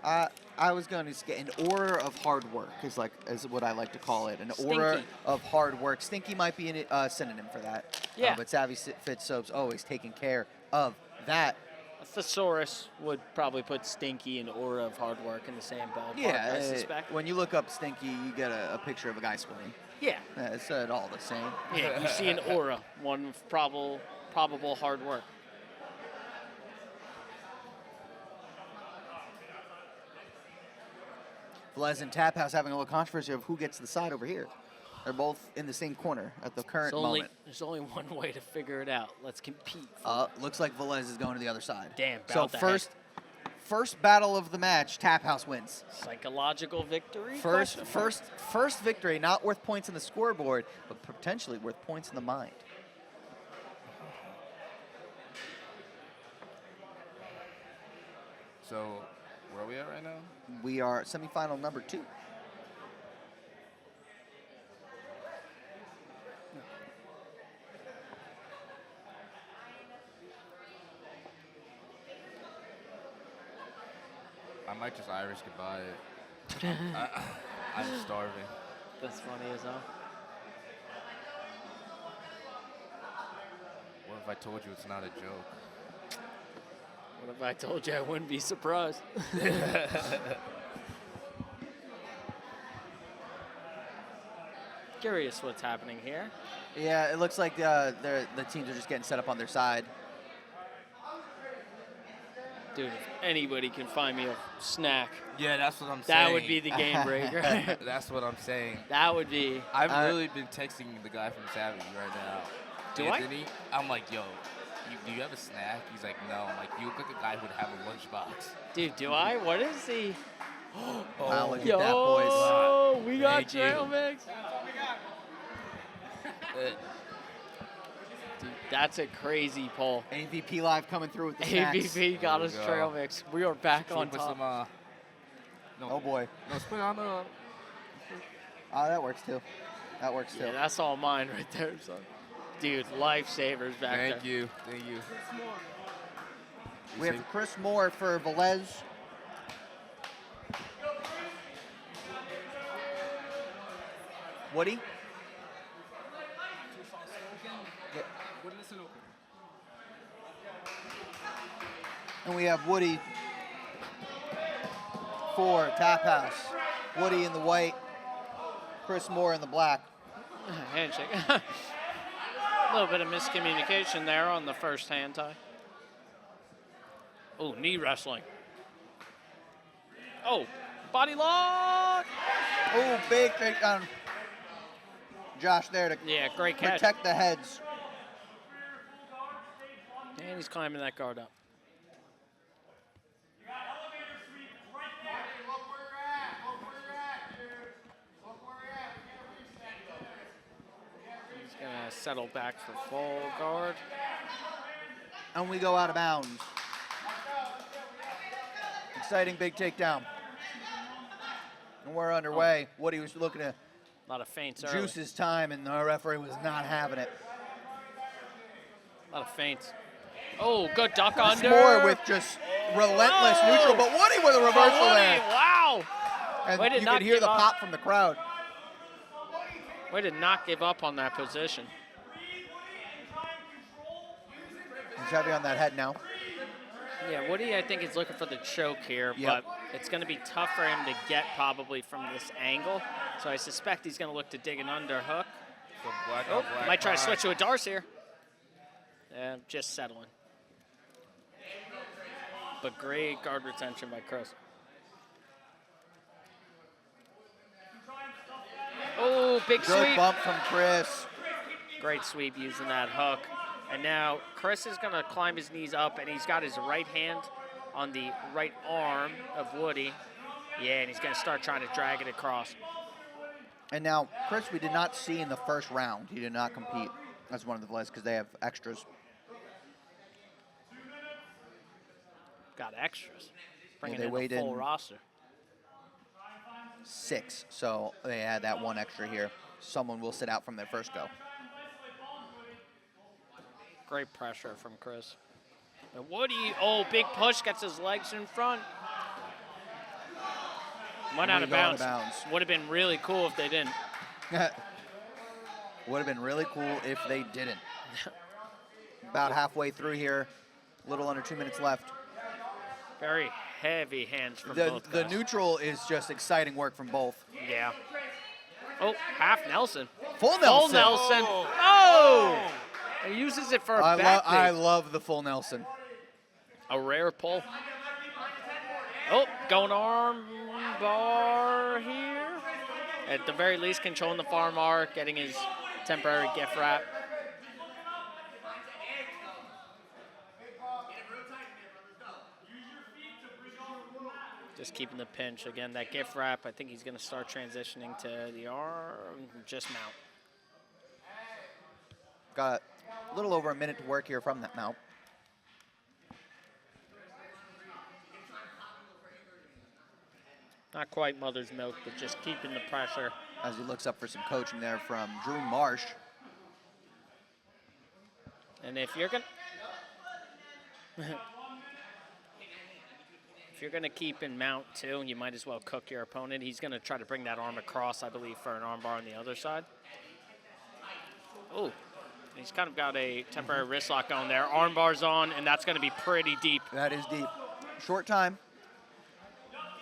I was going to get an aura of hard work is what I like to call it. An aura of hard work. Stinky might be a synonym for that. Yeah. But Savvy Fit soaps always taking care of that. A thesaurus would probably put stinky and aura of hard work in the same ballpark, Yeah, I suspect. when you look up stinky, you get a picture of a guy sweating. Yeah. It's all the same. Yeah, you see an aura, one of probable hard work. Velez and Tap House having a little controversy of who gets the side over here. They're both in the same corner at the current moment. There's only one way to figure it out. Let's compete. Looks like Velez is going to the other side. Damn, so first battle of the match, Tap House wins. Psychological victory? First victory, not worth points in the scoreboard, but potentially worth points in the mind. So, where are we at right now? We are semifinal number 2. I might just Irish goodbye it. I'm starving. That's funny as hell. What if I told you it's not a joke? What if I told you I wouldn't be surprised? Curious what's happening here. Yeah, it looks like the teams are just getting set up on their side. Dude, if anybody can find me a snack. Yeah, that's what I'm saying. That would be the game breaker. That's what I'm saying. That would be. I've really been texting the guy from Savvy right now. Do Anthony, I'm like, yo, do you have a snack? He's like, no. I'm like, you look like a guy who would have a lunchbox. Dude, do I? What is he? Wow, look at that, boys. Oh, we got trail mix. Dude, that's a crazy pull. AVP Live coming through with the snacks. AVP got us trail mix. We are back on top. Some, oh boy. No, split on the. Oh, that works too. That works too. Yeah, that's all mine right there, son. Dude, lifesavers back there. Thank you. We have Chris Moore for Velez. Woody? And we have Woody for Tap House. Woody in the white, Chris Moore in the black. Handshake. A little bit of miscommunication there on the first hand tie. Oh, knee wrestling. Oh, body lock. Oh, big takedown. Josh there to great catch. Protect the heads. And he's climbing that guard up. He's going to settle back for full guard. And we go out of bounds. Exciting big takedown. And we're underway. Woody was looking to A lot of feints juice early. his time, and the referee was not having it. A lot of feints. Oh, good duck Chris under. Moore with just relentless neutral, but Woody with a reversal there. Wow. And Way to you not could hear give the up. pop from the crowd. Way to not give up on that position. He's heavy on that head now. Yeah, Woody, I think, is looking for the choke here, Yep. but it's going to be tough for him to get probably from this angle. So I suspect he's going to look to dig an underhook. Some black Oh, on black might try to pride. switch to a Darce here. Yeah, just settling. But great guard retention by Chris. Oh, big Good sweep. bump from Chris. Great sweep using that hook. And now Chris is going to climb his knees up, and he's got his right hand on the right arm of Woody. Yeah, and he's going to start trying to drag it across. And now, Chris, we did not see in the first round. He did not compete as one of the Velez because they have extras. Got extras. Bringing they in weighed a full in roster. 6, so they had that one extra here. Someone will sit out from their first go. Great pressure from Chris. And Woody, oh, big push, gets his legs in front. Went out of bounds. Would have been really cool if they didn't. Would have been really cool if they didn't. About halfway through here, a little under 2 minutes left. Very heavy hands from both The guys. neutral is just exciting work from both. Yeah. Oh, half Nelson. Full Nelson. Full Nelson. Oh! He uses it for a back I knee. love the full Nelson. A rare pull. Oh, going arm bar here. At the very least, controlling the farm arc, getting his temporary gift wrap. Just keeping the pinch. Again, that gift wrap, I think he's going to start transitioning to the arm. Just mount. Got a little over a minute to work here from that mount. Not quite mother's milk, but just keeping the pressure. As he looks up for some coaching there from Drew Marsh. And if you're going to keep in mount too, you might as well cook your opponent. He's going to try to bring that arm across, I believe, for an arm bar on the other side. Oh, he's kind of got a temporary wrist lock on there. Arm bar's on, and that's going to be pretty deep. That is deep. Short time.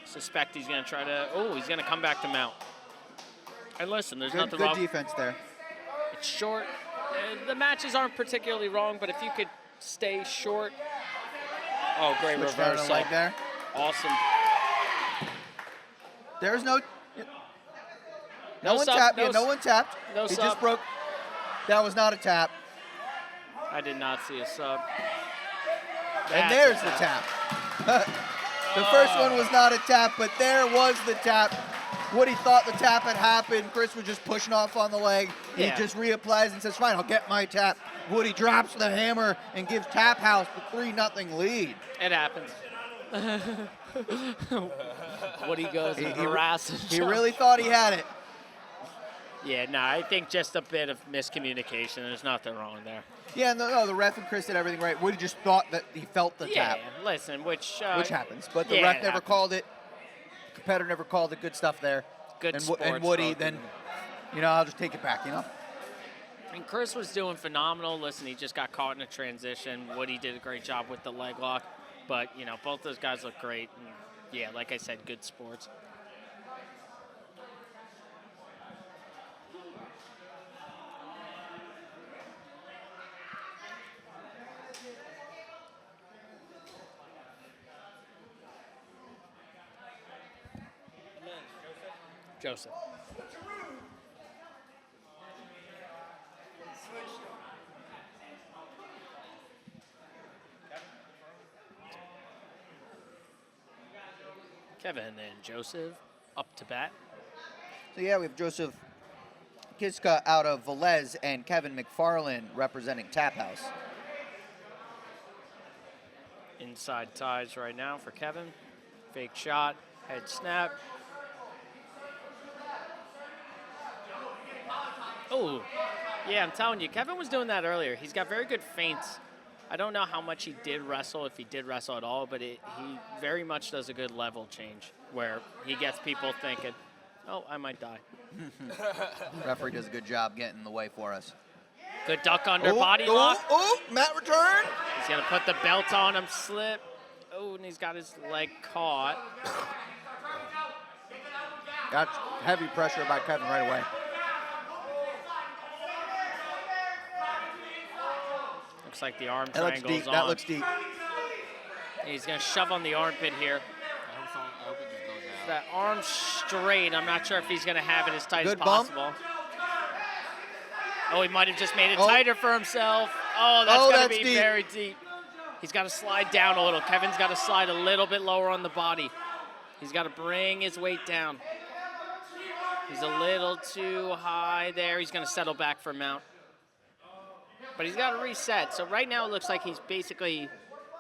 Suspect he's going to try to, he's going to come back to mount. And listen, there's nothing Good wrong. defense there. It's short. The matches aren't particularly wrong, but if you could stay short. Oh, great Switch down reversal. the leg there. Awesome. There's no one sub, tapped. no Yeah, no one tapped. no He sub. just broke. That was not a tap. I did not see a sub. And there's the tap. The first one was not a tap, but there was the tap. Woody thought the tap had happened. Chris was just pushing off on the leg. Yeah. He just reapplies and says, fine, I'll get my tap. Woody drops the hammer and gives Tap House the 3-0 lead. It happens. Woody goes and harasses. He really thought he had it. Yeah, no, I think just a bit of miscommunication. There's nothing wrong there. Yeah, no, the ref and Chris did everything right. Woody just thought that he felt the Yeah, tap. listen, which Happens. But the yeah, ref it never happens. called it. Competitor never called it. Good stuff there. Good and, sports and Woody, folk. then, I'll just take it back, And Chris was doing phenomenal. Listen, he just got caught in a transition. Woody did a great job with the leg lock. But, both those guys look great. And, yeah, like I said, good sports. Joseph. Kevin and Joseph up to bat. So, yeah, we have Joseph Kiska out of Velez and Kevin McFarland representing Tap House. Inside ties right now for Kevin. Fake shot, head snap. Oh, yeah, I'm telling you, Kevin was doing that earlier. He's got very good feints. I don't know how much he did wrestle, if he did wrestle at all, but he very much does a good level change where he gets people thinking, oh, I might die. Referee does a good job getting in the way for us. Good duck under body lock. Matt return. He's going to put the belt on him, slip. Oh, and he's got his leg caught. Got heavy pressure by Kevin right away. looks like the arm That looks triangle deep. is on. That looks deep. He's going to shove on the armpit here. I hope it just goes out. That arm straight. I'm not sure if he's going to have it as tight Good as bump. possible. Oh, he might have just made it tighter for himself. Oh, that's going to be deep. very deep. He's got to slide down a little. Kevin's got to slide a little bit lower on the body. He's got to bring his weight down. He's a little too high there. He's going to settle back for mount. But he's got to reset. So right now it looks like he's basically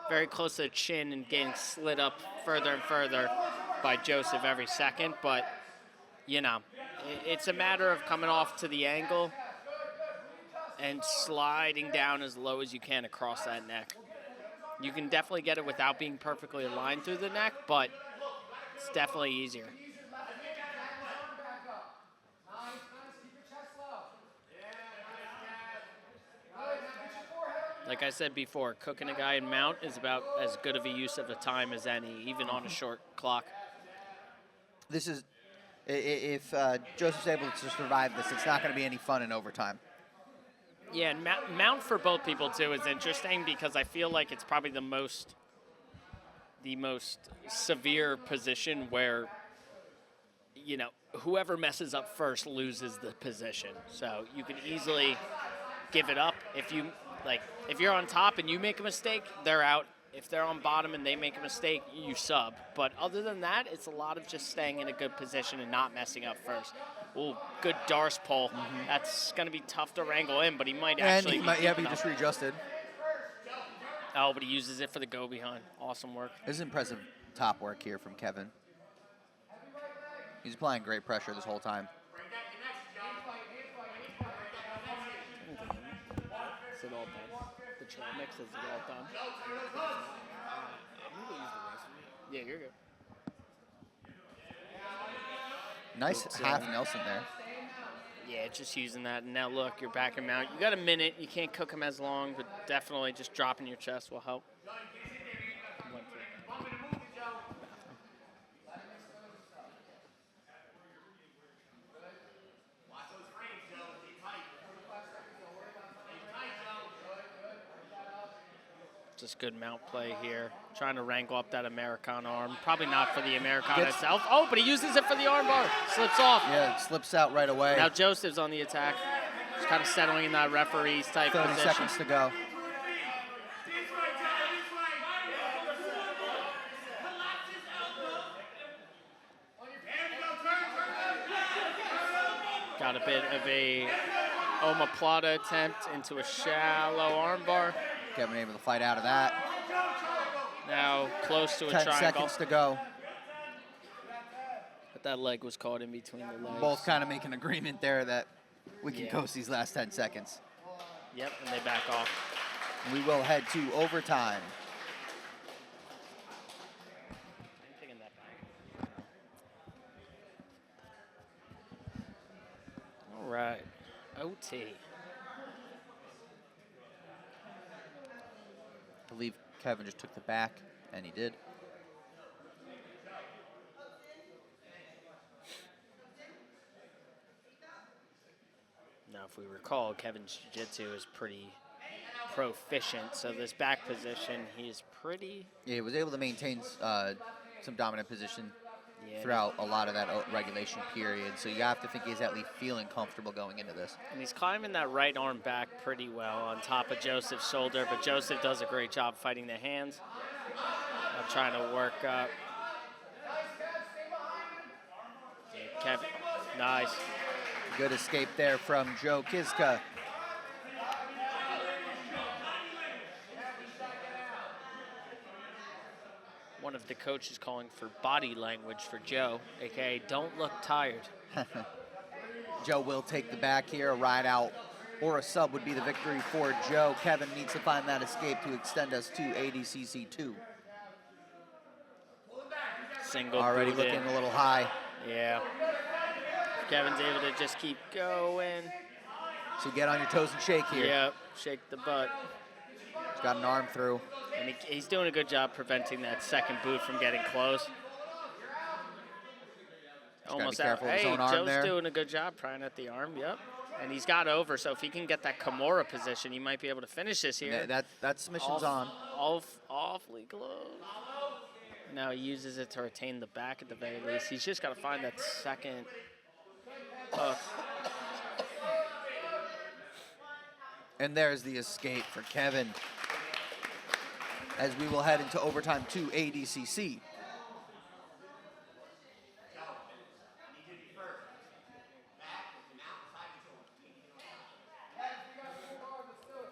very close to the chin and getting slid up further and further by Joseph every second. But, you know, it's a matter of coming off to the angle and sliding down as low as you can across that neck. You can definitely get it without being perfectly aligned through the neck, but it's definitely easier. Like I said before, cooking a guy in mount is about as good of a use of a time as any, even on a short clock. This is, if Joseph's able to survive this, it's not going to be any fun in overtime. Yeah, and mount for both people too is interesting because I feel like it's probably the most severe position where, you know, whoever messes up first loses the position. So you can easily give it up. If you're on top and you make a mistake, they're out. If they're on bottom and they make a mistake, you sub. But other than that, it's a lot of just staying in a good position and not messing up first. Ooh, good Darce pull. Mm-hmm. That's going to be tough to wrangle in, but he might actually be he just readjusted. Oh, but he uses it for the go behind. Awesome work. This is impressive top work here from Kevin. He's applying great pressure this whole time. Is it all done? The trail mix, is it all done? Yeah, you're good. Nice half Nelson there. Yeah, just using that. And now look, you're back in mount. You got a minute. You can't cook him as long, but definitely just dropping your chest will help. Just good mount play here. Trying to wrangle up that Americana arm. Probably not for the Americana itself. Oh, but he uses it for the arm bar. Slips off. Yeah, it slips out right away. Now Joseph's on the attack. Just kind of settling in that referee's type 30 position. seconds to go. Got a bit of a omoplata attempt into a shallow armbar. Kevin able to fight out of that. Now close to a 10 triangle. seconds to go. But that leg was caught in between the legs. Both kind of make an agreement there that we can coast these last 10 seconds. Yep, and they back off. We will head to overtime. I'm taking that back. All right, OT. I believe Kevin just took the back, and he did. Now, if we recall, Kevin's jiu-jitsu is pretty proficient, so this back position, he's pretty... Yeah, he was able to maintain some dominant position throughout a lot of that regulation period, so you have to think he's at least feeling comfortable going into this. And he's climbing that right arm back pretty well on top of Joseph's shoulder, but Joseph does a great job fighting the hands. Trying to work up. Kevin, nice. Good escape there from Joe Kiska. One of the coaches calling for body language for Joe, aka don't look tired. Joe will take the back here. A ride out or a sub would be the victory for Joe. Kevin needs to find that escape to extend us to ADCC 2. Single already looking a little high. Yeah. Kevin's able to just keep going. So get on your toes and shake here. Yep, shake the butt. He's got an arm through. And he's doing a good job preventing that second boot from getting close. Almost out. Hey, Joe's doing a good job prying at the arm. Yep. And he's got over, so if he can get that Kimura position, he might be able to finish this here. Yeah, that submission's on. Awfully close. Now he uses it to retain the back at the very least. He's just got to find that second hook. And there's the escape for Kevin. As we will head into overtime 2 ADCC.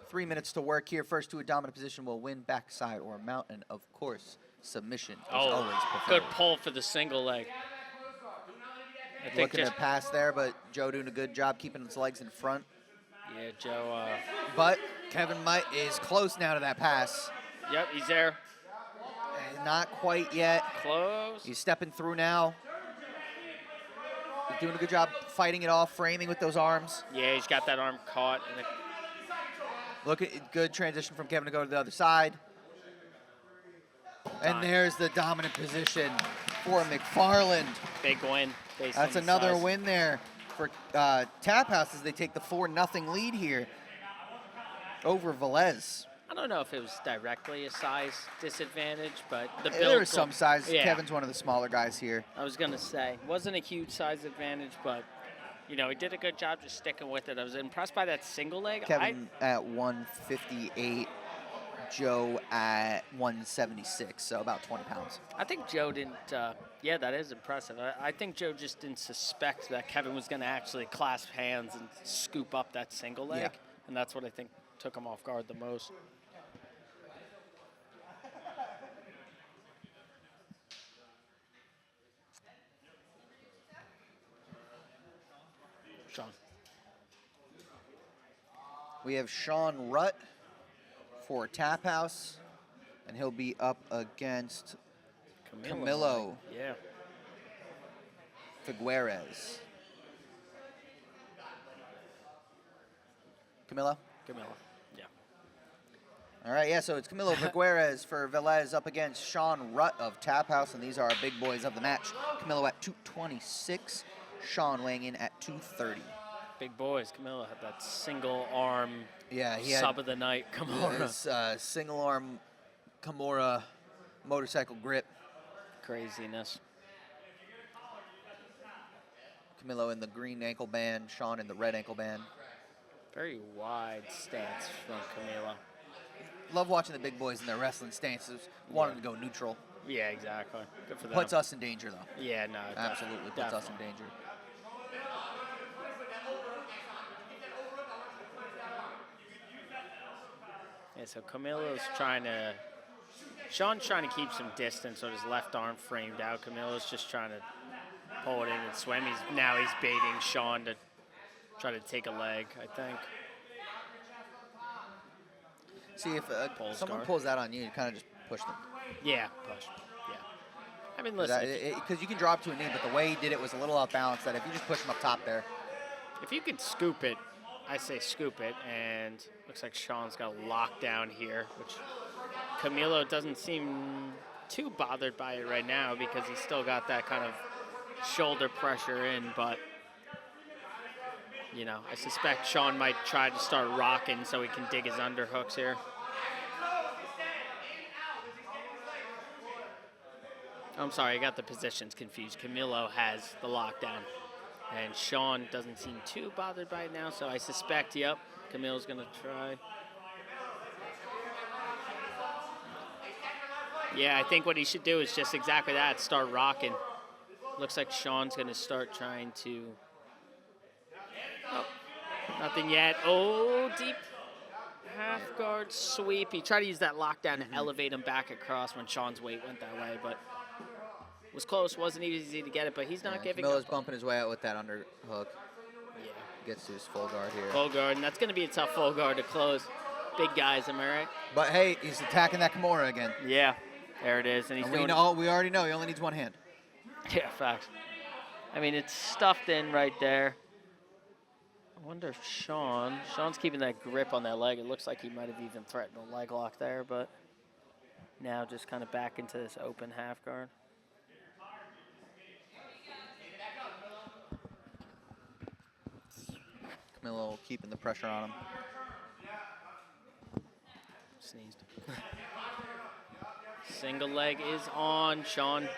Three minutes to work here. First to a dominant position will win backside or mount, and of course, submission is always preferred. Good pull for the single leg. Looking to pass there, but Joe doing a good job keeping his legs in front. Yeah, Joe. But Kevin is close now to that pass. Yep, he's there. Not quite yet. Close. He's stepping through now. He's doing a good job fighting it off, framing with those arms. Yeah, he's got that arm caught. Look at good transition from Kevin to go to the other side. And there's the dominant position for McFarland. Big win. That's another win there for Tap House as they take the 4-0 lead here over Velez. I don't know if it was directly a size disadvantage, but the build. There was some size. Yeah. Kevin's one of the smaller guys here. I was going to say, wasn't a huge size advantage, but, you know, he did a good job just sticking with it. I was impressed by that single leg. Kevin at 158, Joe at 176, so about 20 pounds. I think Joe didn't, yeah, that is impressive. I think Joe just didn't suspect that Kevin was going to actually clasp hands and scoop up that single leg, yeah. And that's what I think took him off guard the most. Sean. We have Sean Rutt for Tap House, and he'll be up against Camilo Yeah. Figueres. Camilo? Camilo, yeah. All right, yeah, so it's Camilo Figueres for Velez up against Sean Rutt of Tap House, and these are our big boys of the match. Camilo at 226, Sean weighing in at 230. Big boys. Camilo had that single arm he sub had of the night. Kimura. his single arm Kimura motorcycle grip. Craziness. Camilo in the green ankle band, Sean in the red ankle band. Very wide stance from Camilo. Love watching the big boys in their wrestling stances. Wanted to go neutral. Yeah, exactly. Good for them. Puts us in danger, though. Yeah, no. Absolutely puts us in danger. Yeah, so Camilo's Sean's trying to keep some distance with his left arm framed out. Camilo's just trying to pull it in and swim. Now he's baiting Sean to try to take a leg, I think. See, if someone pulls that on you, you kind of just push them. Yeah, push. Yeah. I mean, listen. Because you can drop to a knee, but the way he did it was a little off balance, that if you just push him up top there. If you could scoop it, I say scoop it, and looks like Sean's got a lockdown here, which Camilo doesn't seem too bothered by it right now because he's still got that kind of shoulder pressure in, but, you know, I suspect Sean might try to start rocking so he can dig his underhooks here. I'm sorry, I got the positions confused. Camilo has the lockdown. And Sean doesn't seem too bothered by it now, so I suspect, yep, Camilo's going to try. Yeah, I think what he should do is just exactly that, start rocking. Looks like Sean's going to start trying to... Oh, nothing yet. Oh, deep half guard sweep. He tried to use that lockdown to elevate him back across when Sean's weight went that way, but... was close, wasn't easy to get it, but he's not giving up. Camilo's bumping his way out with that underhook. Yeah. Gets to his full guard here. Full guard, and that's going to be a tough full guard to close. Big guys, am I right? But hey, he's attacking that Kimura again. Yeah, there it is. And he's we already know he only needs one hand. Yeah, facts. I mean, it's stuffed in right there. I wonder if Sean's keeping that grip on that leg. It looks like he might have even threatened a leg lock there, but now just kind of back into this open half guard. Camilo keeping the pressure on him. Sneezed. Single leg is on. Sean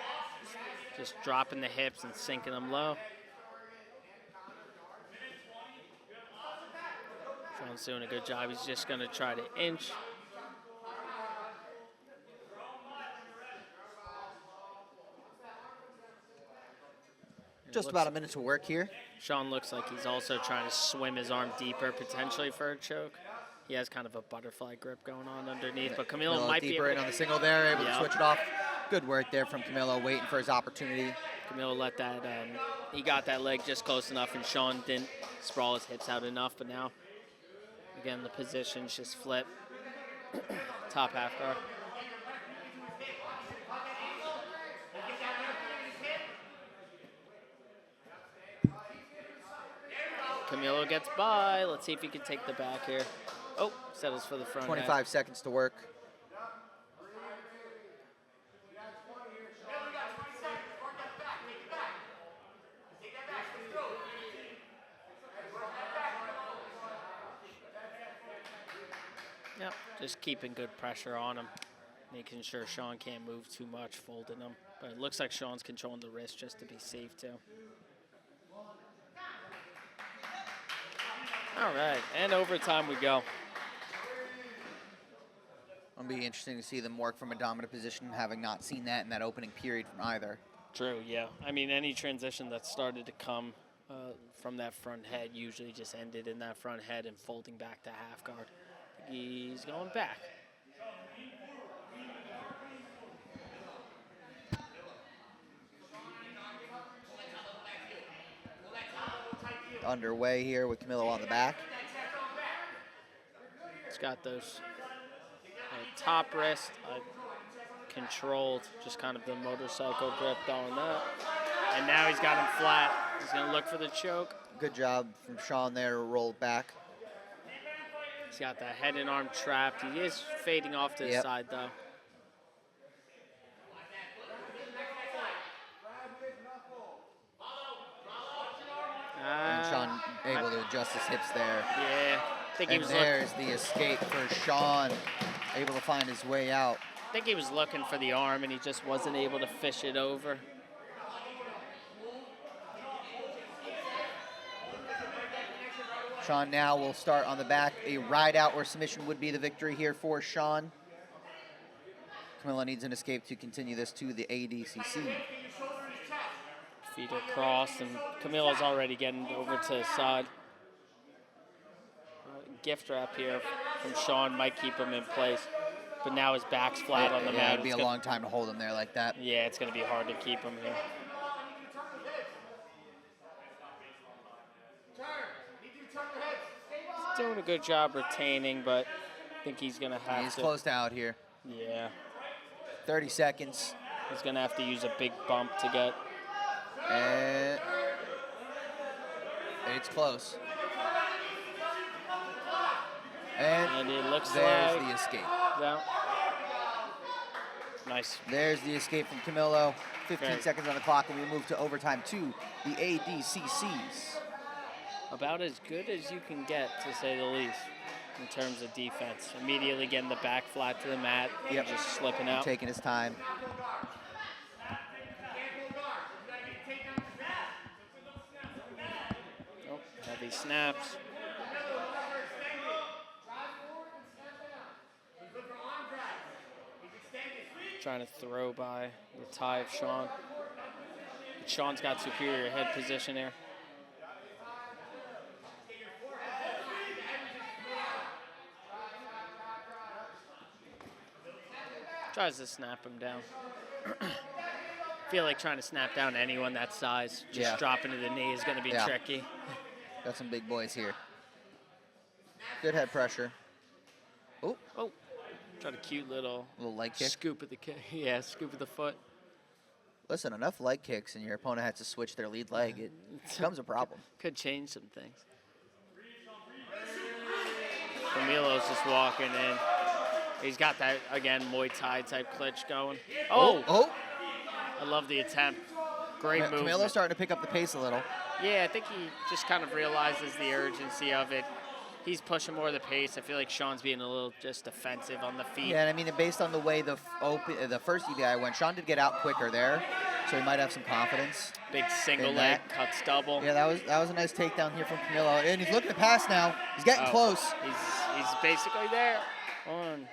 just dropping the hips and sinking them low. Sean's doing a good job. He's just going to try to inch. Just about a minute to work here. Sean looks like he's also trying to swim his arm deeper, potentially for a choke. He has kind of a butterfly grip going on underneath, but Camilo might be deeper in on the single there, able to switch it off. Good work there from Camilo, waiting for his opportunity. Camilo let that, he got that leg just close enough, and Sean didn't sprawl his hips out enough, but now, again, the positions just flip. Top half guard. Camilo gets by. Let's see if he can take the back here. Oh, settles for the front. 25 seconds to work. Yep, just keeping good pressure on him, making sure Sean can't move too much, folding him. But it looks like Sean's controlling the wrist just to be safe too. All right, and overtime we go. It'll be interesting to see them work from a dominant position, having not seen that in that opening period from either. True, yeah. I mean, any transition that started to come from that front head usually just ended in that front head and folding back to half guard. He's going back. Underway here with Camilo on the back. He's got those top wrist controlled, just kind of the motorcycle grip on that. And now he's got him flat. He's going to look for the choke. Good job from Sean there to roll back. He's got the head and arm trapped. He is fading off to the side, though. And Sean able to adjust his hips there. Yeah. I think he was there's the escape for Sean, able to find his way out. I think he was looking for the arm, and he just wasn't able to fish it over. Sean now will start on the back. A ride out or submission would be the victory here for Sean. Camilo needs an escape to continue this to the ADCC. Feet are crossed, and Camilo's already getting over to his side. Gift wrap here from Sean might keep him in place, but now his back's flat on the mat. It'd be a long time to hold him there like that. Yeah, it's going to be hard to keep him here. He's doing a good job retaining, but I think he's going to have to. He's closed out here. Yeah. 30 seconds. He's going to have to use a big bump to get. And it's close. And it looks there's like the escape. Yeah. Nice. There's the escape from Camilo. 15 seconds on the clock, and we move to overtime to the ADCCs. About as good as you can get, to say the least, in terms of defense. Immediately getting the back flat to the mat, just slipping out. Taking his time. Oh, heavy snaps. Trying to throw by the tie of Sean. But Sean's got superior head position here. Tries to snap him down. Feel like trying to snap down anyone that size, just dropping to the knee is going to be tricky. Got some big boys here. Good head pressure. Oh. Oh. Tried a cute little leg kick. Scoop of the kick. Yeah, scoop of the foot. Listen, enough leg kicks and your opponent has to switch their lead leg. It becomes a problem. Could change some things. Camilo's just walking in. He's got that, again, Muay Thai type clutch going. Oh! Oh! I love the attempt. Great movement. Camilo's starting to pick up the pace a little. Yeah, I think he just kind of realizes the urgency of it. He's pushing more of the pace. I feel like Sean's being a little just defensive on the feet. Yeah, and I mean, based on the way the first EBI went, Sean did get out quicker there, so he might have some confidence. Big single leg, cuts double. Yeah, that was a nice takedown here from Camilo. And he's looking to pass now. He's getting close. He's basically there. 1,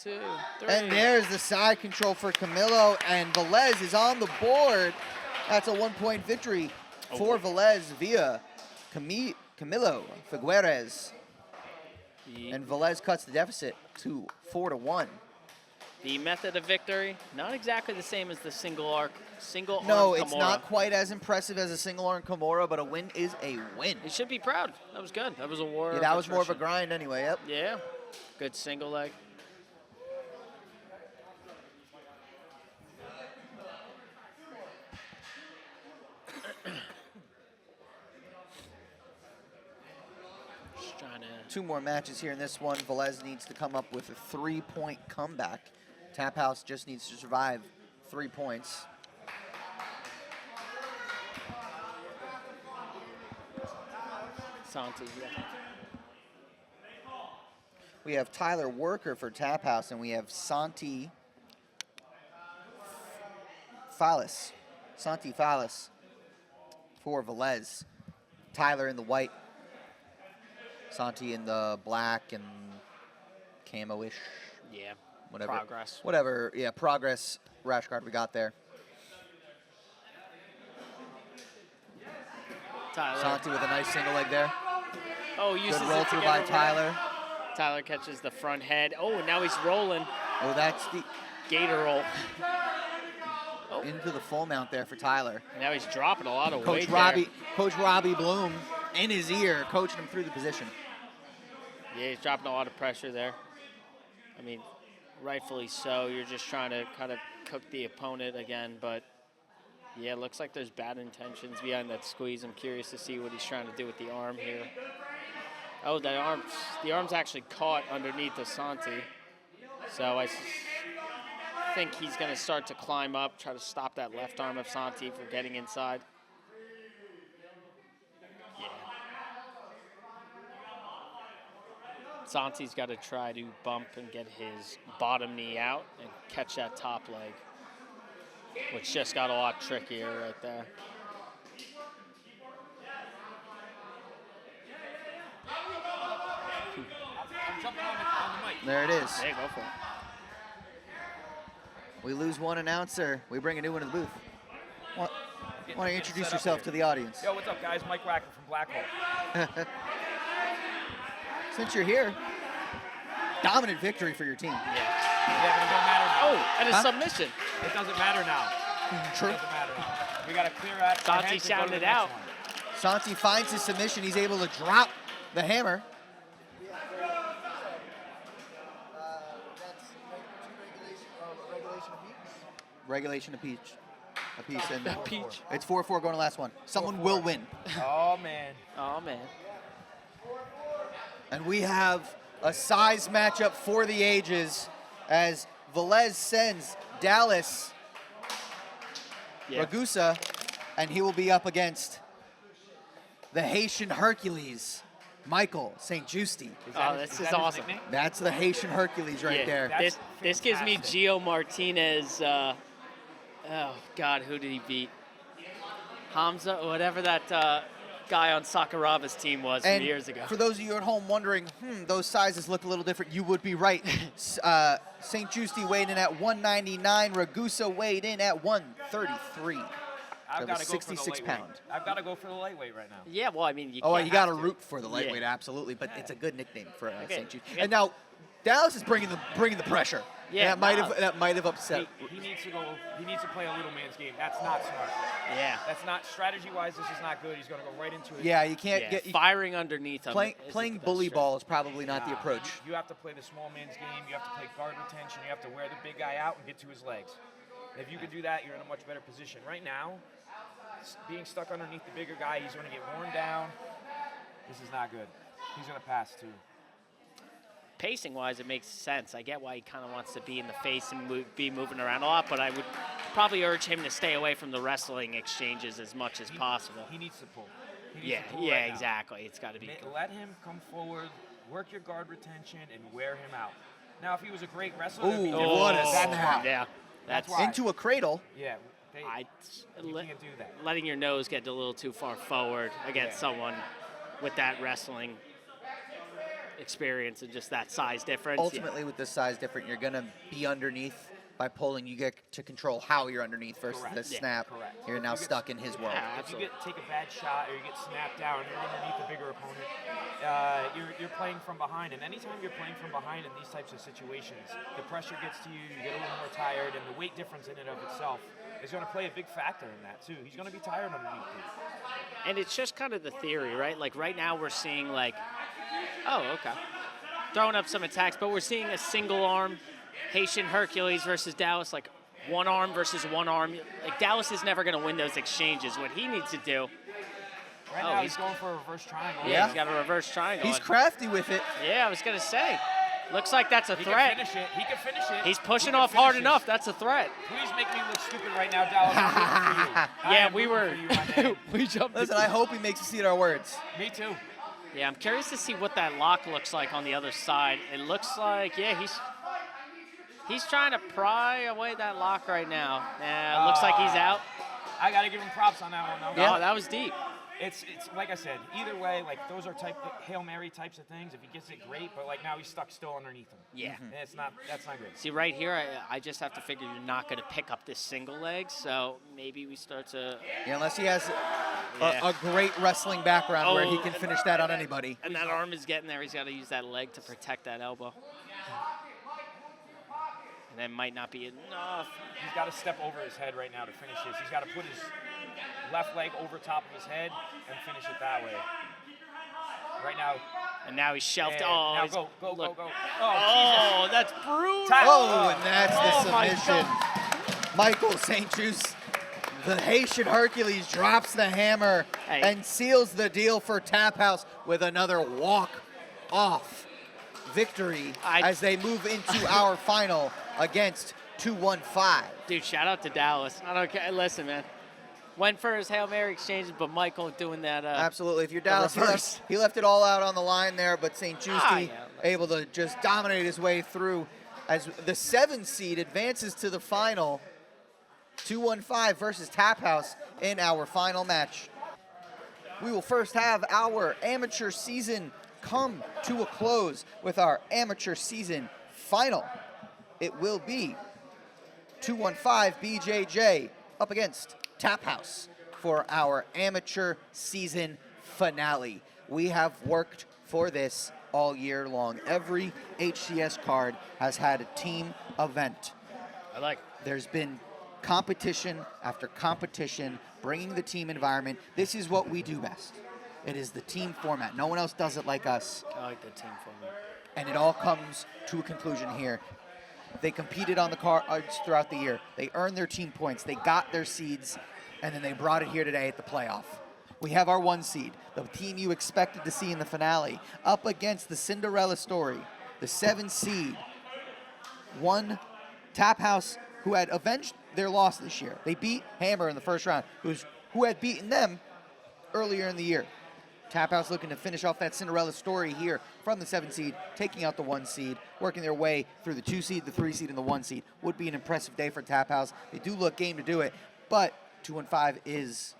2, 3. And there's the side control for Camilo, and Velez is on the board. That's a 1-point victory for Velez via Camilo Figueres. And Velez cuts the deficit to 4-1. The method of victory, not exactly the same as the single arm No, Kimura. it's not quite as impressive as a single arm Kimura, but a win is a win. You should be proud. That was good. That was a war. Yeah, that was more of a grind anyway, yep. Yeah. Good single leg. Just trying to... 2 more matches here in this one. Velez needs to come up with a 3-point comeback. Tap House just needs to survive 3 points. Santi, yeah. We have Tyler Worker for Tap House, and we have Santi Fallis for Velez. Tyler in the white, Santi in the black and camo-ish. Yeah. Whatever. Progress. Whatever, yeah, progress rash guard we got there. Tyler. Santi with a nice single leg there. Oh, uses Good roll it through together by Tyler. Tyler catches the front head. Oh, now he's rolling. Oh, that's the Gator roll. into the full mount there for Tyler. And now he's dropping a lot of Coach weight Coach Robbie Bloom in his ear, coaching him through the position. Yeah, he's dropping a lot of pressure there. I mean, rightfully so. You're just trying to kind of cook the opponent again, but yeah, it looks like there's bad intentions behind that squeeze. I'm curious to see what he's trying to do with the arm here. Oh, the arm's actually caught underneath the Santi. So I think he's going to start to climb up, try to stop that left arm of Santi from getting inside. Yeah. Santi's got to try to bump and get his bottom knee out and catch that top leg, which just got a lot trickier right there. There it is. Hey, go for it. We lose one announcer. We bring a new one to the booth. Why don't you introduce yourself to the audience? Yo, what's up, guys? Mike Wacker from Black Hole. Since you're here, dominant victory for your team. Yeah, but it don't matter now. Oh, and a submission. It doesn't matter now. True. It doesn't matter now. We got to clear out. Santi shouted it out. Santi finds his submission. He's able to drop the hammer. Regulation of peach. A piece. And Peach. it's 4-4 going to last one. Someone will win. Oh, man. Oh, man. And we have a size matchup for the ages as Velez sends Dallas Ragusa, and he will be up against the Haitian Hercules, Michael St. Justy. Oh, this is awesome. That's the Haitian Hercules right there. This gives me Gio Martinez. Oh, God, who did he beat? Hamza, whatever that guy on Sakurava's team was And years ago. for those of you at home wondering, those sizes look a little different, you would be right. St. Justy weighed in at 199. Ragusa weighed in at 133. I've got to go 66 for the lightweight. pound. I've got to go for the lightweight right now. Yeah, well, I mean, you Oh, can't you got to have root for the lightweight, Yeah. absolutely. But it's a good nickname for St. Justy. Yeah. And now Dallas is bringing the pressure. Yeah, And that might have upset. He needs to go. He needs to play a little man's game. That's not smart. Yeah. That's not strategy-wise. This is not good. He's going to go right into it. Yeah, you can't Yeah, get firing underneath him. playing bully ball is probably not the approach. You have to play the small man's game. You have to play guard retention. You have to wear the big guy out and get to his legs. If you can do that, you're in a much better position. Right now, being stuck underneath the bigger guy, he's going to get worn down. This is not good. He's going to pass too. pacing-wise, it makes sense. I get why he kind of wants to be in the face and be moving around a lot, but I would probably urge him to stay away from the wrestling exchanges as much as possible. He needs to pull. Exactly. It's got to be. Let him come forward, work your guard retention, and wear him out. Now, if he was a great wrestler, what a snap. Yeah. That's why. Into a cradle. Yeah. You can't do that. Letting your nose get a little too far forward against someone with that wrestling experience and just that size difference. Ultimately, with this size difference, you're going to be underneath. By pulling, you get to control how you're underneath versus the snap. Correct. You're now stuck in his world. If you take a bad shot or you get snapped down, you're underneath a bigger opponent. You're playing from behind, and anytime you're playing from behind in these types of situations, the pressure gets to you. You get a little more tired, and the weight difference in and of itself is going to play a big factor in that too. He's going to be tired underneath you. And it's just kind of the theory, right? Like right now we're seeing throwing up some attacks, but we're seeing a single arm Haitian Hercules versus Dallas, like one arm versus one arm. Like Dallas is never going to win those exchanges. What he needs to do. Right now he's going for a reverse triangle. Yeah, he's got a reverse triangle. He's crafty with it. Yeah, I was going to say. Looks like that's a threat. He can finish it. He's pushing off hard enough. That's a threat. Please make me look stupid right now, Dallas. I'm rooting for you. Yeah, we were. We jumped. Listen, I hope he makes us eat our words. Me too. Yeah, I'm curious to see what that lock looks like on the other side. It looks like, he's trying to pry away that lock right now. It looks like he's out. I got to give him props on that one, though. Yeah, that was deep. It's like I said, either way, like those are Hail Mary types of things. If he gets it, great, but like now he's stuck still underneath him. Yeah. And that's not good. See, right here, I just have to figure you're not going to pick up this single leg, so maybe we start to... Yeah, unless he has a great wrestling background where he can finish that on anybody. And that arm is getting there. He's got to use that leg to protect that elbow. And that might not be enough. He's got to step over his head right now to finish this. He's got to put his left leg over top of his head and finish it that way. Right now. And now he's shelved. Now go. Oh, that's brutal. And that's the submission. Michael St. Just, the Haitian Hercules, drops the hammer and seals the deal for Tap House with another walk-off victory as they move into our final against 215. Dude, shout out to Dallas. I don't care. Listen, man. Went for his Hail Mary exchanges, but Michael doing that. Absolutely. If you're Dallas, he left it all out on the line there, but St. Just able to just dominate his way through as the 7 seed advances to the final. 215 versus Tap House in our final match. We will first have our amateur season come to a close with our amateur season final. It will be 215 BJJ up against Tap House for our amateur season finale. We have worked for this all year long. Every HCS card has had a team event. There's been competition after competition, bringing the team environment. This is what we do best. It is the team format. No one else does it like us. I like the team format. And it all comes to a conclusion here. They competed on the cards throughout the year. They earned their team points. They got their seeds, and then they brought it here today at the playoff. We have our 1 seed, the team you expected to see in the finale, up against the Cinderella story, the 7 seed, one Tap House who had avenged their loss this year. They beat Hammer in the first round, who had beaten them earlier in the year. Tap House looking to finish off that Cinderella story here from the 7 seed, taking out the 1 seed, working their way through the 2 seed, the 3 seed, and the 1 seed. Would be an impressive day for Tap House. They do look game to do it, but 215 is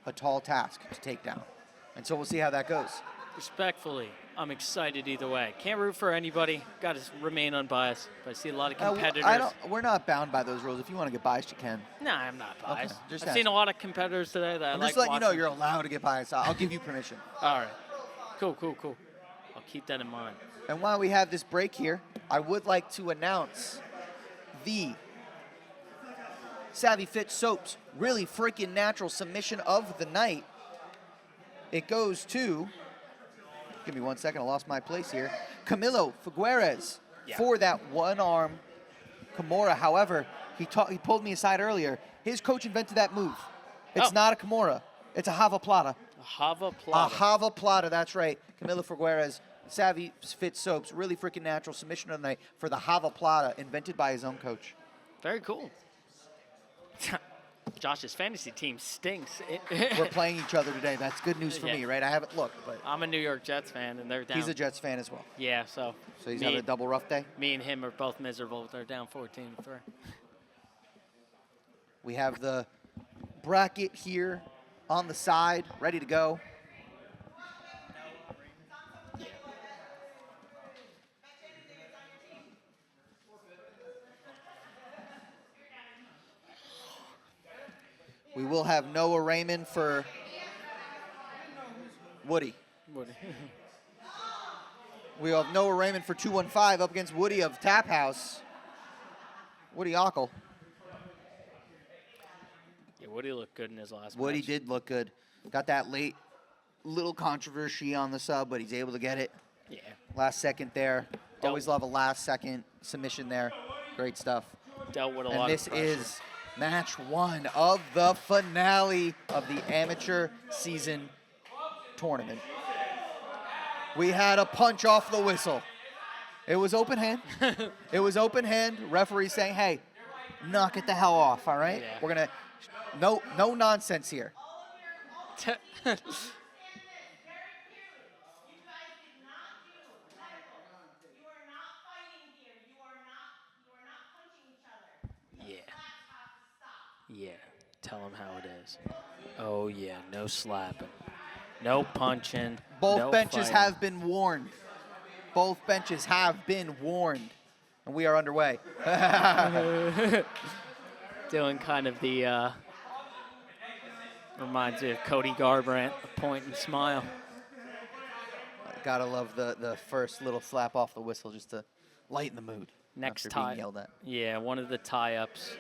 a tall task to take down. And so we'll see how that goes. Respectfully, I'm excited either way. Can't root for anybody. Got to remain unbiased. But I see a lot of competitors. We're not bound by those rules. If you want to get biased, you can. No, I'm not biased. Okay, I've seen a lot of competitors today that I'm I just like letting you know you're allowed to get biased. I'll give you permission. All right. Cool. I'll keep that in mind. And while we have this break here, I would like to announce the Savvy Fit Soaps Really Freaking Natural submission of the night. It goes to, give me 1 second, I lost my place here, Camilo Figueres for that one-arm Kimura. However, he pulled me aside earlier. His coach invented that move. It's not a Kimura. It's a Hava Plata. A Hava Plata. A Hava Plata, that's right. Camilo Figueres Savvy Fit Soaps, really freaking natural submission of the night for the Hava Plata, invented by his own coach. Very cool. Josh's fantasy team stinks. We're playing each other today. That's good news for me, right? I haven't looked, but I'm a New York Jets fan, and they're down. he's a Jets fan as well. Yeah, so he's having a double rough day? Me and him are both miserable. They're down 14-3. We have the bracket here on the side, ready to go. We will have Noah Raymond for Woody. We have Noah Raymond for 215 up against Woody of Tap House. Woody Ockel. Yeah, Woody looked good in his last match. Woody did look good. Got that late little controversy on the sub, but he's able to get it. Yeah. Last second there. Always love a last second submission there. Great stuff. Dealt with a and lot this of pressure. is match 1 of the finale of the amateur season tournament. We had a punch off the whistle. It was open hand. It was open hand. Referee saying, hey, knock it the hell off, all right? Yeah. We're going to, no nonsense here. Yeah, tell them how it is. Oh, yeah, no slapping. No punching. Both no benches fighting. have been warned. Both benches have been warned. And we are underway. Doing kind of the, reminds me of Cody Garbrandt, a point and smile. Gotta love the first little slap off the whistle just to lighten the mood. Next after being tie. yelled at. Yeah, one of the tie-ups.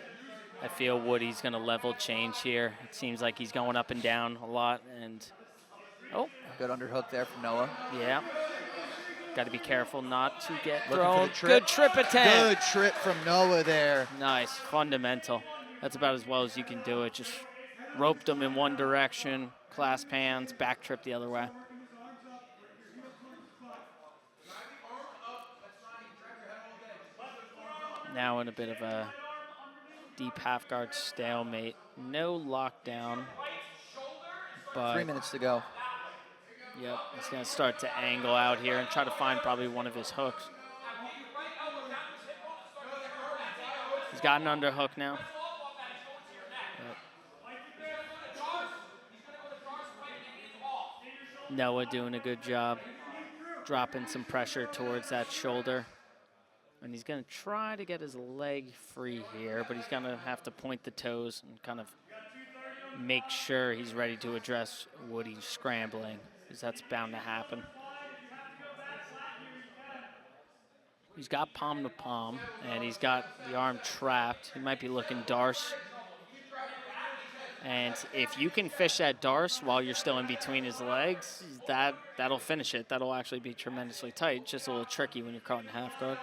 I feel Woody's going to level change here. It seems like he's going up and down a lot. And oh, good underhook there from Noah. Yeah. Got to be careful not to get Looking for thrown. the trip. Good trip attempt. Good trip from Noah there. Nice, fundamental. That's about as well as you can do it. Just roped him in one direction, clasp hands, back trip the other way. Now in a bit of a deep half guard stalemate. No lockdown, but 3 minutes to go. Yep, he's going to start to angle out here and try to find probably one of his hooks. He's got an underhook now. Yep. Noah doing a good job dropping some pressure towards that shoulder. And he's going to try to get his leg free here, but he's going to have to point the toes and kind of make sure he's ready to address Woody scrambling, because that's bound to happen. He's got palm to palm, and he's got the arm trapped. He might be looking Darce. And if you can fish that Darce while you're still in between his legs, that'll finish it. That'll actually be tremendously tight. Just a little tricky when you're caught in half guard.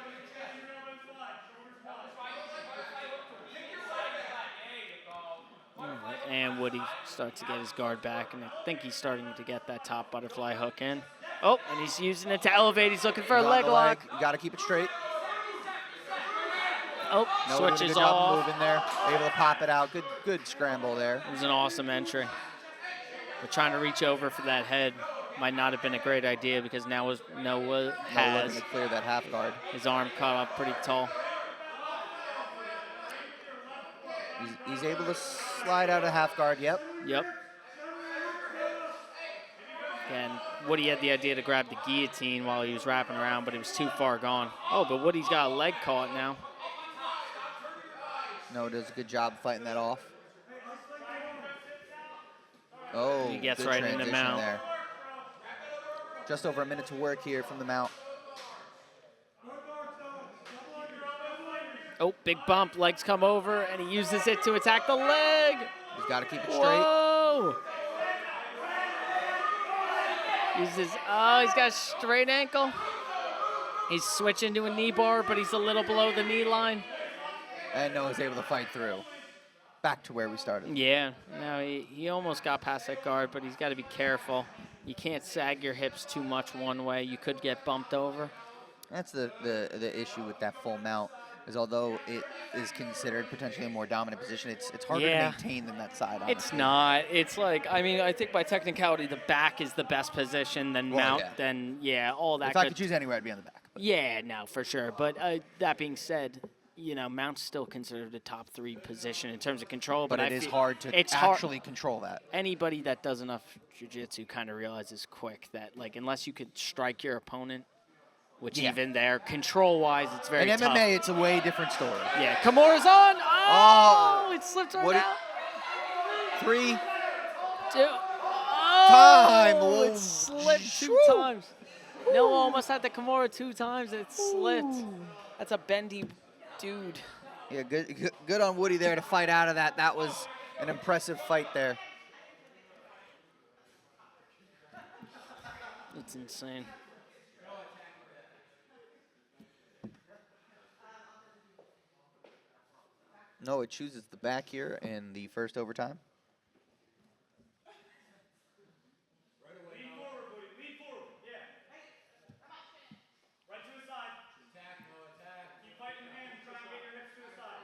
And Woody starts to get his guard back, and I think he's starting to get that top butterfly hook in. Oh, and he's using it to elevate. He's looking for a leg lock. You got to keep it straight. Oh, Noah switches doing a good job off. moving there, able to pop it out. Good scramble there. It was an awesome entry. But trying to reach over for that head might not have been a great idea, because now Noah has looking to clear that half guard. His arm caught up pretty tall. He's able to slide out of half guard. Yep. And Woody had the idea to grab the guillotine while he was wrapping around, but it was too far gone. Oh, but Woody's got a leg caught now. Noah does a good job fighting that off. Oh, he gets good right in the transition mount. there. Just over a minute to work here from the mount. Oh, big bump, legs come over, and he uses it to attack the leg. He's got to keep it straight. Whoa! He's got a straight ankle. He's switching to a knee bar, but he's a little below the knee line. And Noah's able to fight through. Back to where we started. Yeah, no, he almost got past that guard, but he's got to be careful. You can't sag your hips too much one way. You could get bumped over. That's the issue with that full mount, is although it is considered potentially a more dominant position, it's harder to maintain than that side. Honestly. It's not. It's like, I mean, I think by technicality, the back is the best position, then mount, then, all that. If I could choose anywhere, I'd be on the back. But. Yeah, no, for sure. But that being said, mount's still considered a top 3 position in terms of control. But it is hard to actually control that. Anybody that does enough jiu-jitsu kind of realizes quick that, like, unless you could strike your opponent, which even there, control-wise, it's very tough. In MMA, it's a way different story. Yeah, Kimura's on. Oh, it slipped right out. 3, 2. Time. Oh, it slipped 2 times. No, almost had the Kimura 2 times, and it slipped. That's a bendy dude. Yeah, good on Woody there to fight out of that. That was an impressive fight there. It's insane. No, it chooses the back here in the first overtime. Lean forward, Woody. Lean forward. Yeah. Right to the side. Attack, no attack. Keep fighting the hand and try and get your hips to the side.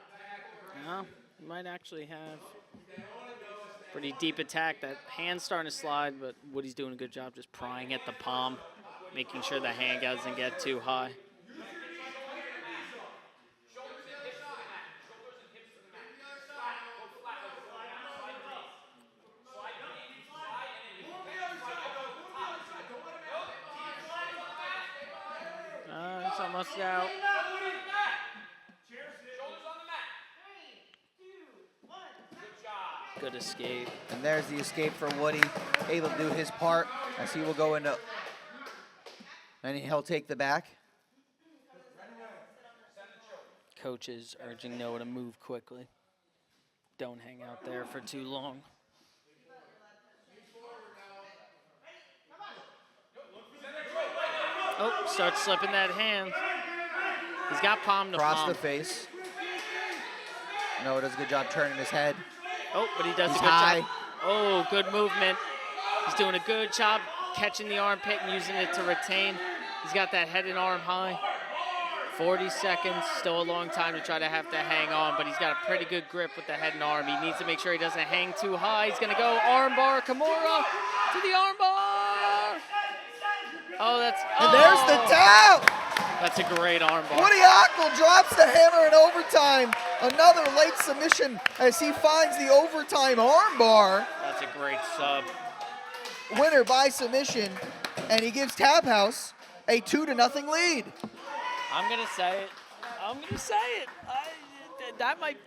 No, you might actually have pretty deep attack. That hand's starting to slide, but Woody's doing a good job just prying at the palm, making sure the hand doesn't get too high. It's almost out. Good escape. And there's the escape for Woody, able to do his part as he will go into, and he'll take the back. Coach is urging Noah to move quickly. Don't hang out there for too long. Oh, starts slipping that hand. He's got palm to palm. Across the face. Noah does a good job turning his head. Oh, but he does a good job. Oh, good movement. He's doing a good job catching the armpit and using it to retain. He's got that head and arm high. 40 seconds, still a long time to try to have to hang on, but he's got a pretty good grip with the head and arm. He needs to make sure he doesn't hang too high. He's gonna go arm bar, Kimura to the arm bar. Oh, and there's the tap. That's a great arm bar. Woody Ockel drops the hammer in overtime. Another late submission as he finds the overtime arm bar. That's a great sub. Winner by submission, and he gives Tap House a 2-0 lead. I'm gonna say it. That might.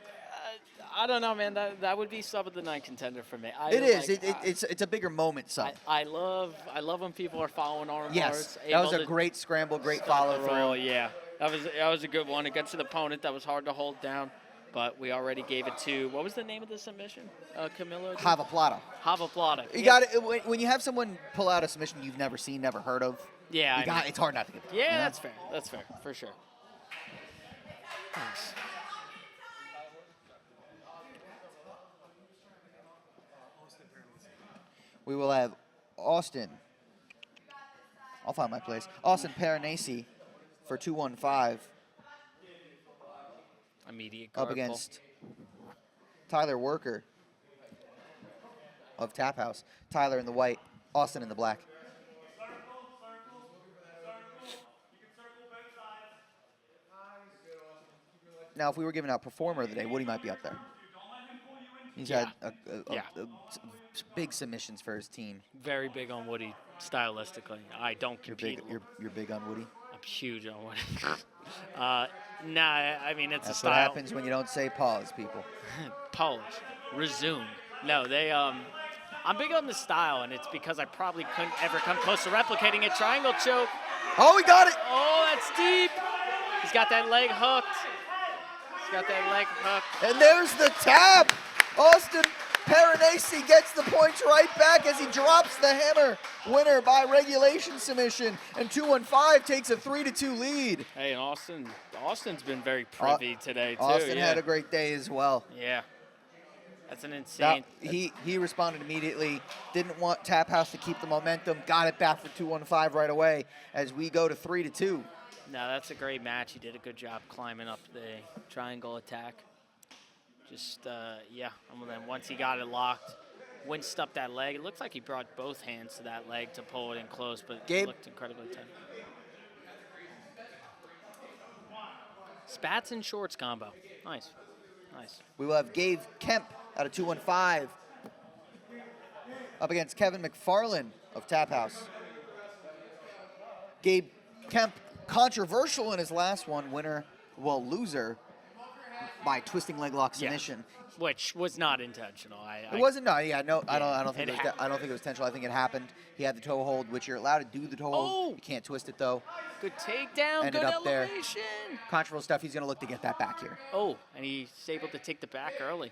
I don't know, man. That would be sub of the night contender for me. It's a bigger moment sub. I love when people are following arm bars. Yes, that was a great scramble, great follow through. Yeah, that was a good one against an opponent that was hard to hold down. But we already gave it to, what was the name of the submission? Camilo? Havaplata. Havaplata. You got it when you have someone pull out a submission you've never seen, never heard of. Yeah, it's hard not to give it. Yeah, that's fair. That's fair, for sure. Nice. We will have Austin. I'll find my place. Austin Paranesi for 215. Immediate up against Tyler Worker of Tap House. Tyler in the white, Austin in the black. Now, if we were giving out Performer of the Day, Woody might be up there. He's had a big submissions for his team. Very big on Woody, stylistically. I don't compete. You're big on Woody? I'm huge on Woody. Nah, I mean, it's That's a style. What happens when you don't say pause, people. Pause. Resume. No, I'm big on the style, and it's because I probably couldn't ever come close to replicating it. Triangle choke. Oh, he got it. Oh, that's deep. He's got that leg hooked. And there's the tap. Austin Paranesi gets the points right back as he drops the hammer. Winner by regulation submission. And 215 takes a 3-2 lead. Hey, and Austin's been very privy today, too. Austin had a great day as well. Yeah. That's an insane. He responded immediately. Didn't want Tap House to keep the momentum. Got it back for 2-1-5 right away as we go to 3-2. No, that's a great match. He did a good job climbing up the triangle attack. Just, yeah. And then once he got it locked, winced up that leg. It looks like he brought both hands to that leg to pull it in close, but it looked incredibly tight. Spats and shorts combo. Nice. Nice. We will have Gabe Kemp out of 2-1-5 up against Kevin McFarland of Tap House. Gabe Kemp, controversial in his last one, loser by twisting leg lock submission. Yeah. Which was not intentional. It wasn't. No, yeah, no. I don't think it was intentional. I think it happened. He had the toe hold, which you're allowed to do the toe hold. You can't twist it though. Good takedown. Ended good up there. elevation. Controversial stuff. He's gonna look to get that back here. Oh, and he's able to take the back early.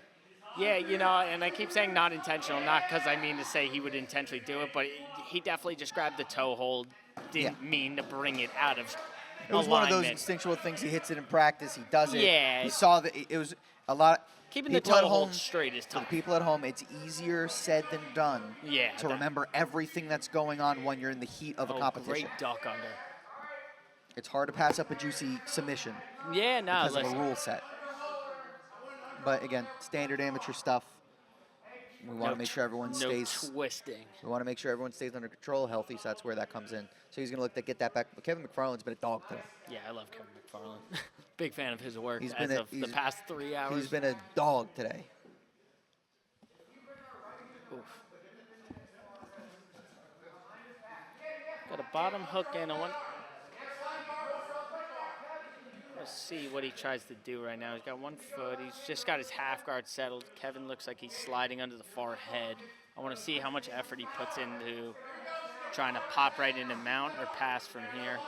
Yeah, you know, and I keep saying not intentional, not because I mean to say he would intentionally do it, but he definitely just grabbed the toe hold. Didn't mean to bring it out of It was alignment. one of those instinctual things. He hits it in practice. He does it. Yeah. He saw that it was a lot. Keeping the toe hold straight is tough. For the people at home, it's easier said than done. Yeah. To remember everything that's going on when you're in the heat of a competition. Great duck under. It's hard to pass up a juicy submission. Yeah, no, because of a rule set. But again, standard amateur stuff. We want to make sure everyone stays. Twisting. We want to make sure everyone stays under control, healthy. So that's where that comes in. So he's going to look to get that back. But Kevin McFarland's been a dog today. Yeah, I love Kevin McFarland. Big fan of his work He's as been of the past 3 hours. He's been a dog today. Oof. Got a bottom hook and a one. Let's see what he tries to do right now. He's got 1 foot. He's just got his half guard settled. Kevin looks like he's sliding under the far head. I want to see how much effort he puts into trying to pop right into mount or pass from here.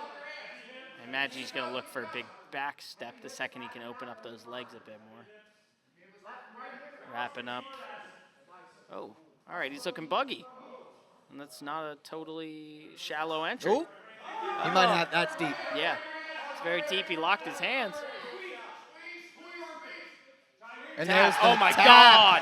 I imagine he's going to look for a big back step the second he can open up those legs a bit more. Wrapping up. Oh, all right, he's looking buggy. And that's not a totally shallow entry. Oh, he might have, that's deep. Yeah, it's very deep. He locked his hands. And there's the oh my tap. God.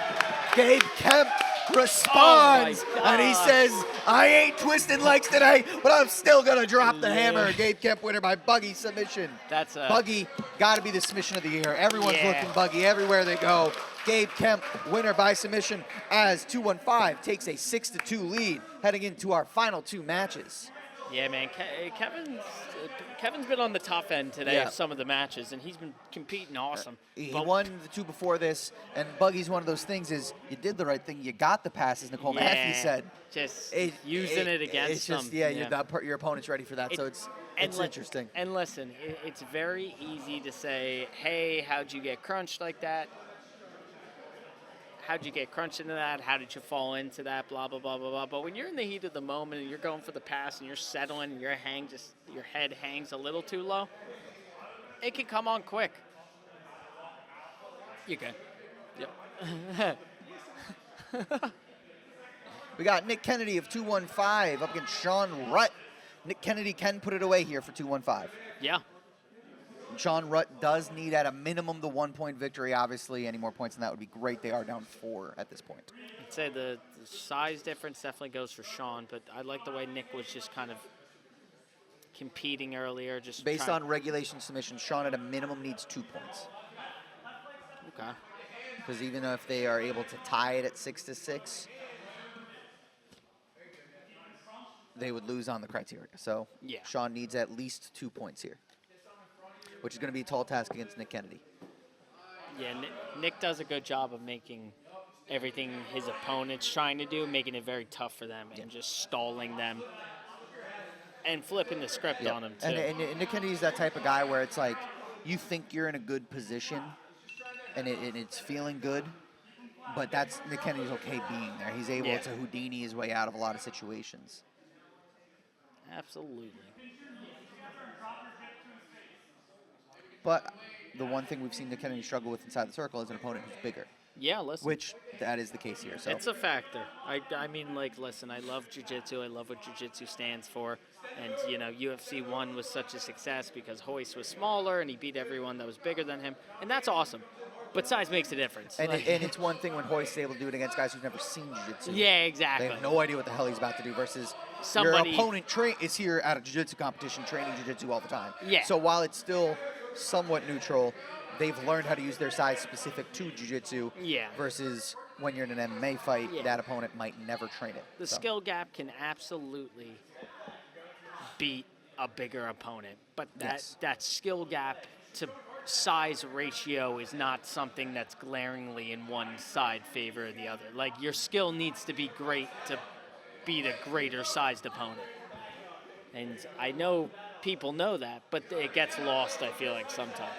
Gabe Kemp responds, and he says, I ain't twisting legs today, but I'm still going to drop the hammer. Gabe Kemp winner by buggy submission. That's Buggy got to be the submission of the year. Everyone's looking buggy everywhere they go. Gabe Kemp winner by submission as 2-1-5 takes a 6-2 lead heading into our final 2 matches. Yeah, man, Kevin's been on the top end today of some of the matches, and he's been competing awesome. He won the 2 before this, and Buggy's one of those things is you did the right thing. You got the passes, Nicole Matthews said. Just using it against them. Your opponent's ready for that, so it's interesting. And listen, it's very easy to say, hey, how'd you get crunched like that? How'd you get crunched into that? How did you fall into that? Blah, blah, blah, blah, blah. But when you're in the heat of the moment and you're going for the pass and you're settling and your head hangs a little too low, it can come on quick. You can. Yep. We got Nick Kennedy of 2-1-5 up against Sean Rutt. Nick Kennedy can put it away here for 2-1-5. Yeah. Sean Rutt does need at a minimum the 1-point victory. Obviously, any more points than that would be great. They are down 4 at this point. I'd say the size difference definitely goes for Sean, but I like the way Nick was just kind of competing earlier. Just based on regulation submission, Sean at a minimum needs 2 points. Okay. Because even if they are able to tie it at 6-6, they would lose on the criteria. So Sean needs at least 2 points here, which is going to be a tall task against Nick Kennedy. Yeah, Nick does a good job of making everything his opponent's trying to do, making it very tough for them and just stalling them and flipping the script on them, too. And Nick Kennedy's that type of guy where it's like you think you're in a good position and it's feeling good, but that's Nick Kennedy's okay being there. He's able to Houdini his way out of a lot of situations. Absolutely. But the one thing we've seen Nick Kennedy struggle with inside the circle is an opponent who's bigger. Yeah, listen. Which that is the case here. So it's a factor. I mean, like, listen, I love jiu-jitsu. I love what jiu-jitsu stands for. And, you know, UFC 1 was such a success because Hoist was smaller and he beat everyone that was bigger than him. And that's awesome. But size makes a difference. And, and it's one thing when Hoist is able to do it against guys who've never seen jiu-jitsu. Yeah, exactly. They have no idea what the hell he's about to do versus Somebody, your opponent is here at a jiu-jitsu competition training jiu-jitsu all the time. Yeah. So while it's still somewhat neutral, they've learned how to use their size specific to jiu-jitsu. Yeah. Versus when you're in an MMA fight, that opponent might never train it. The skill gap can absolutely beat a bigger opponent, but that skill gap to size ratio is not something that's glaringly in one side favor of the other. Like, your skill needs to be great to beat a greater sized opponent. And I know people know that, but it gets lost, I feel like, sometimes.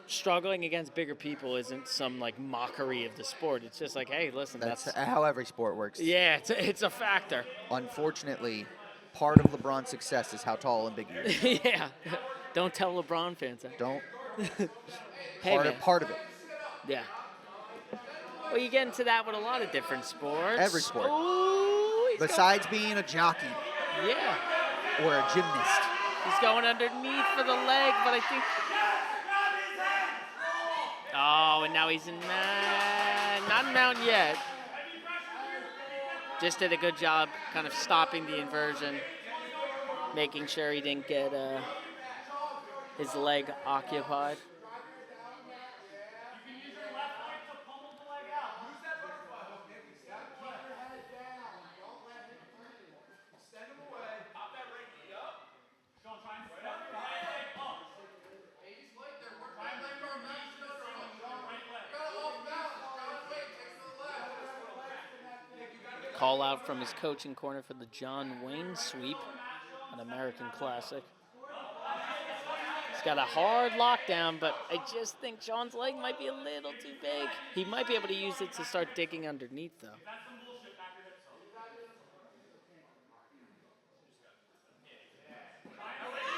Struggling against bigger people isn't some, like, mockery of the sport. It's just like, hey, listen, that's how every sport works. Yeah, it's a factor. Unfortunately, part of LeBron's success is how tall and big he is. Yeah. Don't tell LeBron fans that. Don't. Hey, part of it. Yeah. Well, you get into that with a lot of different sports. Every sport. Ooh, Besides being a jockey. Yeah. Or a gymnast. He's going underneath for the leg, but I think... Oh, and now he's in... not in mount yet. Just did a good job kind of stopping the inversion, making sure he didn't get his leg occupied. Call out from his coaching corner for the John Wayne sweep, an American classic. He's got a hard lockdown, but I just think Sean's leg might be a little too big. He might be able to use it to start digging underneath, though.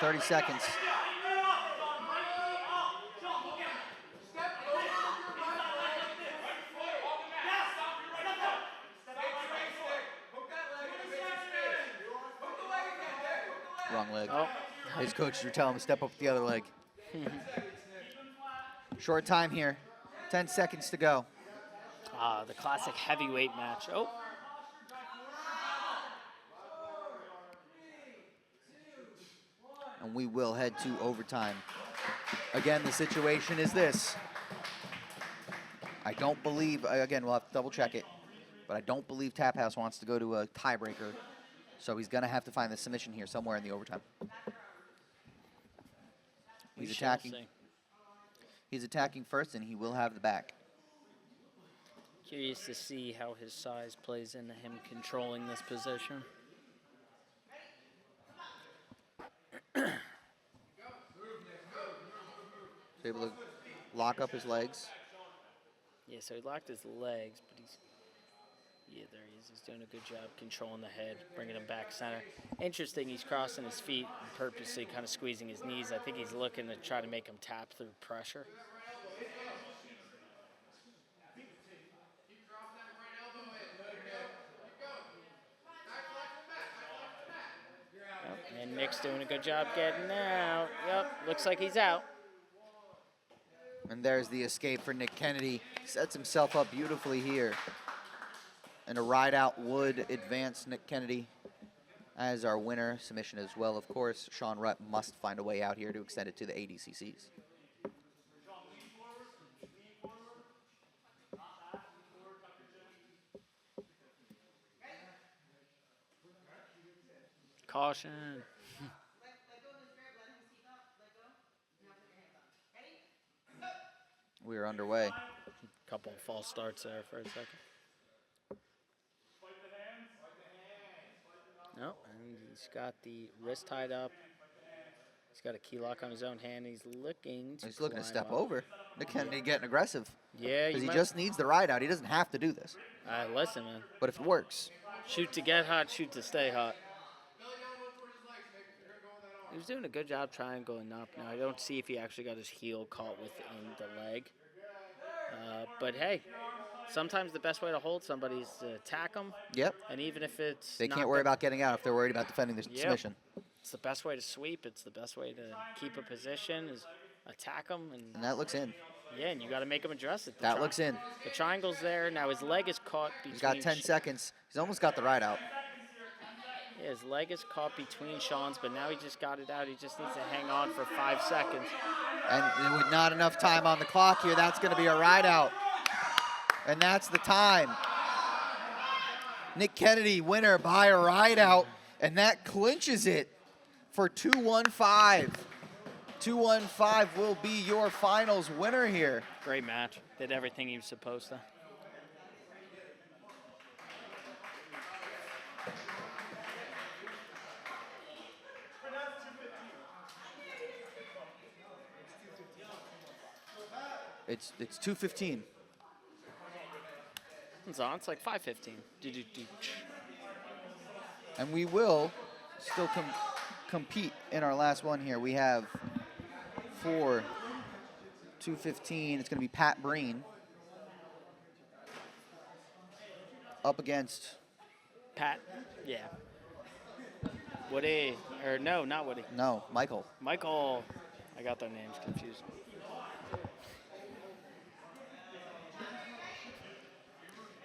"30 seconds. Wrong leg. Oh. His coaches were telling him to step up with the other leg. Short time here. 10 seconds to go. The classic heavyweight match. Oh. And we will head to overtime. Again, the situation is this. I don't believe, again, we'll have to double check it, but I don't believe Tap House wants to go to a tiebreaker. So he's going to have to find the submission here somewhere in the overtime. He's attacking. He's attacking first, and he will have the back. Curious to see how his size plays into him controlling this position. He's able to lock up his legs. Yeah, so he locked his legs, but he's... Yeah, there he is. He's doing a good job controlling the head, bringing him back center. Interesting, he's crossing his feet and purposely kind of squeezing his knees. I think he's looking to try to make him tap through pressure. Yep, and Nick's doing a good job getting out. Yep, looks like he's out. And there's the escape for Nick Kennedy. Sets himself up beautifully here. And a ride out would advance Nick Kennedy as our winner. Submission as well, of course. Sean Rutt must find a way out here to extend it to the ADCCs. Caution. We are underway. Couple of false starts there for a second. No, and he's got the wrist tied up. He's got a key lock on his own hand. He's looking to step up. over. Nick Kennedy getting aggressive. Yeah, because he just needs the ride out. He doesn't have to do this. Listen, man. But if it works. Shoot to get hot, shoot to stay hot. He was doing a good job trying going up. Now, I don't see if he actually got his heel caught within the leg. But, hey, sometimes the best way to hold somebody is to attack them. Yep. And even if it's They can't worry about getting out if they're worried about defending their submission. It's the best way to sweep. It's the best way to keep a position is attack them. And that looks in. Yeah, and you got to make him address it. That looks in. The triangle's there. Now his leg is caught between. He's got 10 seconds. He's almost got the ride out. Yeah, his leg is caught between Sean's, but now he just got it out. He just needs to hang on for 5 seconds. And with not enough time on the clock here, that's going to be a ride out. And that's the time. Nick Kennedy, winner by a ride out, and that clinches it for 2-1-5. 2-1-5 will be your finals winner here. Great match. Did everything he was supposed to. It's 2:15. It's on. It's like 5:15. And we will still compete in our last one here. We have for 2:15. It's going to be Pat Breen up against Pat. Yeah. Woody, or no, not Woody. No, Michael. Michael. I got their names confused.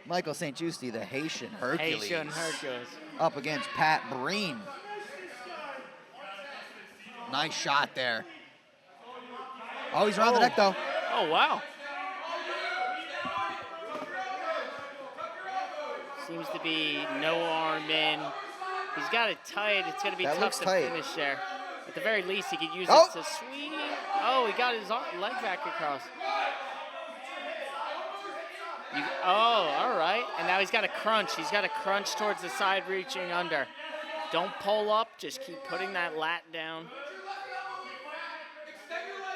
Michael St. Justi, the Haitian Hercules. Haitian Hercules. Up against Pat Breen. Nice shot there. Oh, he's around the neck, though. Oh, wow. Seems to be no arm in. He's got it tight. It's going to be tough to finish there. At the very least, he could use it to sweep. Oh, he got his leg back across. All right. And now he's got a crunch. He's got a crunch towards the side, reaching under. Don't pull up. Just keep putting that lat down.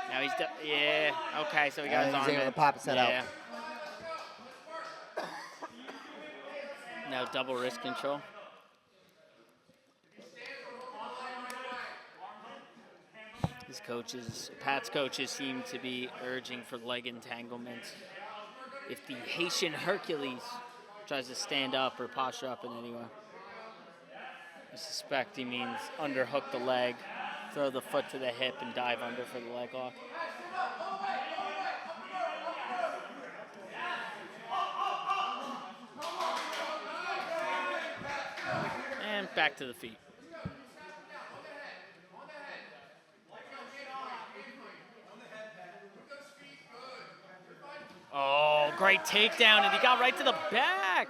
Now he's yeah. Okay, so he got his arm able in. to pop his head out. Now double wrist control. His coaches, Pat's coaches, seem to be urging for leg entanglement. If the Haitian Hercules tries to stand up or posture up in any way. I suspect he means underhook the leg, throw the foot to the hip, and dive under for the leg lock. And back to the feet. Oh, great takedown, and he got right to the back.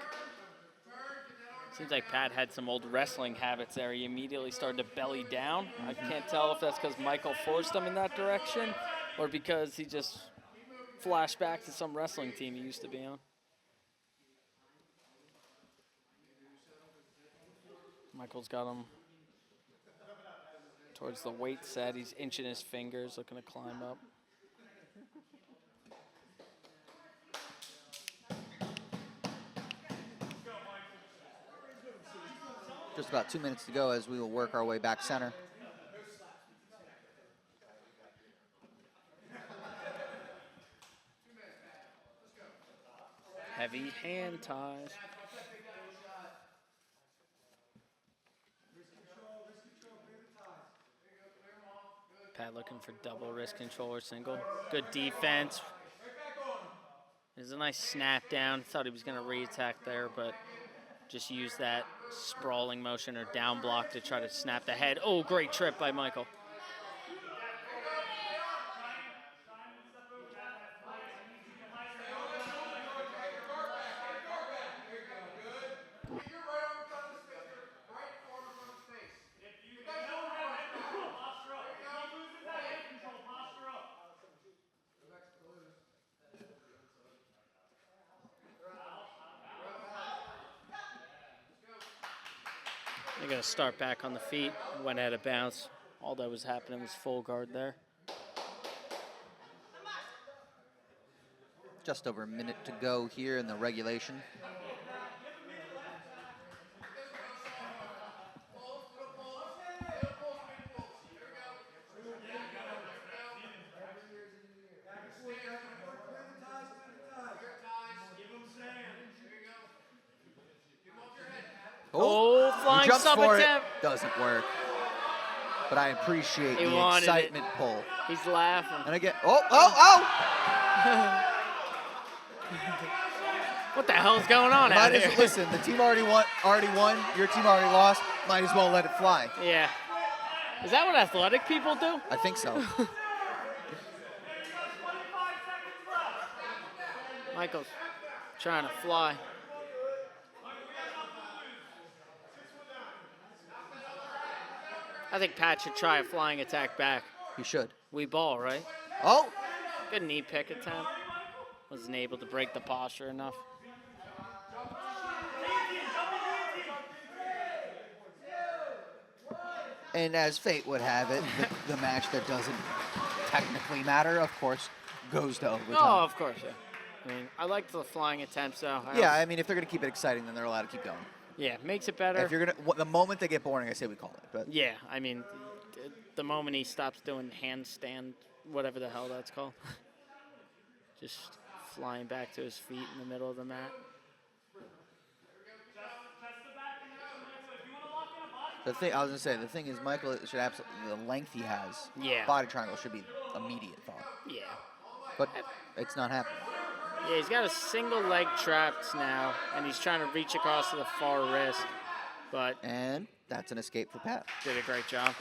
Seems like Pat had some old wrestling habits there. He immediately started to belly down. I can't tell if that's because Michael forced him in that direction or because he just flashed back to some wrestling team he used to be on. Michael's got him towards the weight set. He's inching his fingers, looking to climb up. Just about 2 minutes to go as we will work our way back center. Heavy hand ties. Pat looking for double wrist control or single. Good defense. There's a nice snap down. Thought he was going to re-attack there, but just use that sprawling motion or down block to try to snap the head. Oh, great trip by Michael. They're going to start back on the feet. Went out of bounds. All that was happening was full guard there. Just over a minute to go here in the regulation. Oh, flying sub attempt. Doesn't work. But I appreciate He the wanted excitement it. pull. He's laughing. And again, oh! What the hell's going on out here? Listen, the team already won. Your team already lost. Might as well let it fly. Yeah. Is that what athletic people do? I think so. Michael's trying to fly. I think Pat should try a flying attack back. He should. We ball, right? Oh! Good knee pick attempt. Wasn't able to break the posture enough. And as fate would have it, the match that doesn't technically matter, of course, goes to overtime. Oh, of course, yeah. I mean, I like the flying attempts, though. I mean, if they're going to keep it exciting, then they're allowed to keep going. Yeah, makes it better. If you're the moment they get boring, I say we call it. But yeah, I mean, the moment he stops doing handstand, whatever the hell that's called, just flying back to his feet in the middle of the mat. The thing is, Michael should absolutely, the length he has, Yeah. body triangle should be immediate thought. Yeah. But it's not happening. Yeah, he's got a single leg trapped now, and he's trying to reach across to the far wrist. And that's an escape for Pat. Did a great job.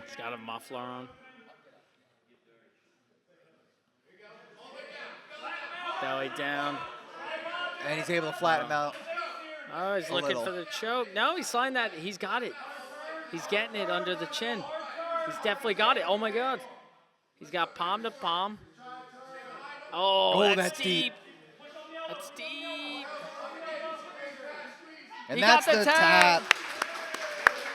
He's got a muffler on. Belly down. And he's able to flatten him out. Oh, he's looking for the choke. No, he's sliding that. He's got it. He's getting it under the chin. He's definitely got it. Oh, my God. He's got palm to palm. Oh, that's deep. That's deep. And that's the tap.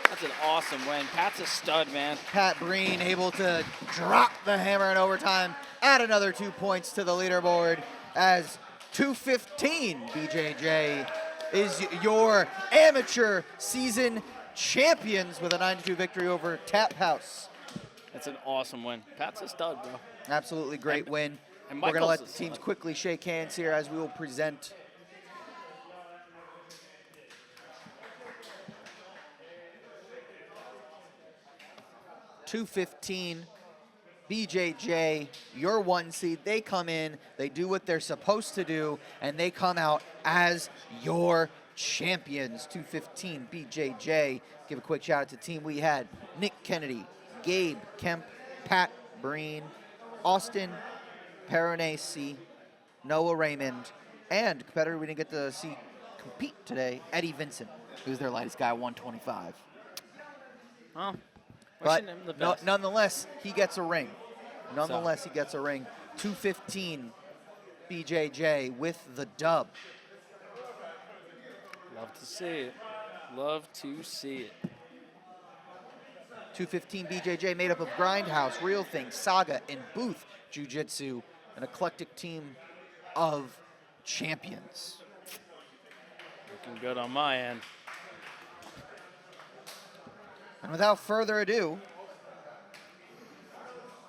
That's an awesome win. Pat's a stud, man. Pat Breen able to drop the hammer in overtime, add another 2 points to the leaderboard as 215 BJJ is your amateur season champions with a 9-2 victory over Tap House. That's an awesome win. Pat's a stud, bro. Absolutely great win. And we're going to let the Michael's teams quickly shake hands here as we will present .215 BJJ, your 1 seed. They come in, they do what they're supposed to do, and they come out as your champions. .215 BJJ. Give a quick shout out to the team. We had Nick Kennedy, Gabe Kemp, Pat Breen, Austin Peronesi, Noah Raymond, and competitor we didn't get to see compete today, Eddie Vincent, who's their lightest guy, 125. Oh. But nonetheless, he gets a ring. He gets a ring. 215 BJJ with the dub. Love to see it. Love to see it. 215 BJJ made up of Grindhouse, Real Thing, Saga, and Booth Jiu-Jitsu, an eclectic team of champions. Looking good on my end. And without further ado,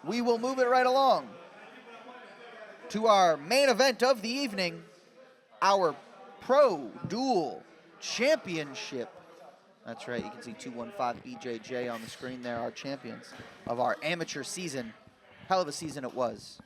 we will move it right along to our main event of the evening, our Pro Duel Championship. That's right, you can see 215 BJJ on the screen there, our champions of our amateur season. Hell of a season it was.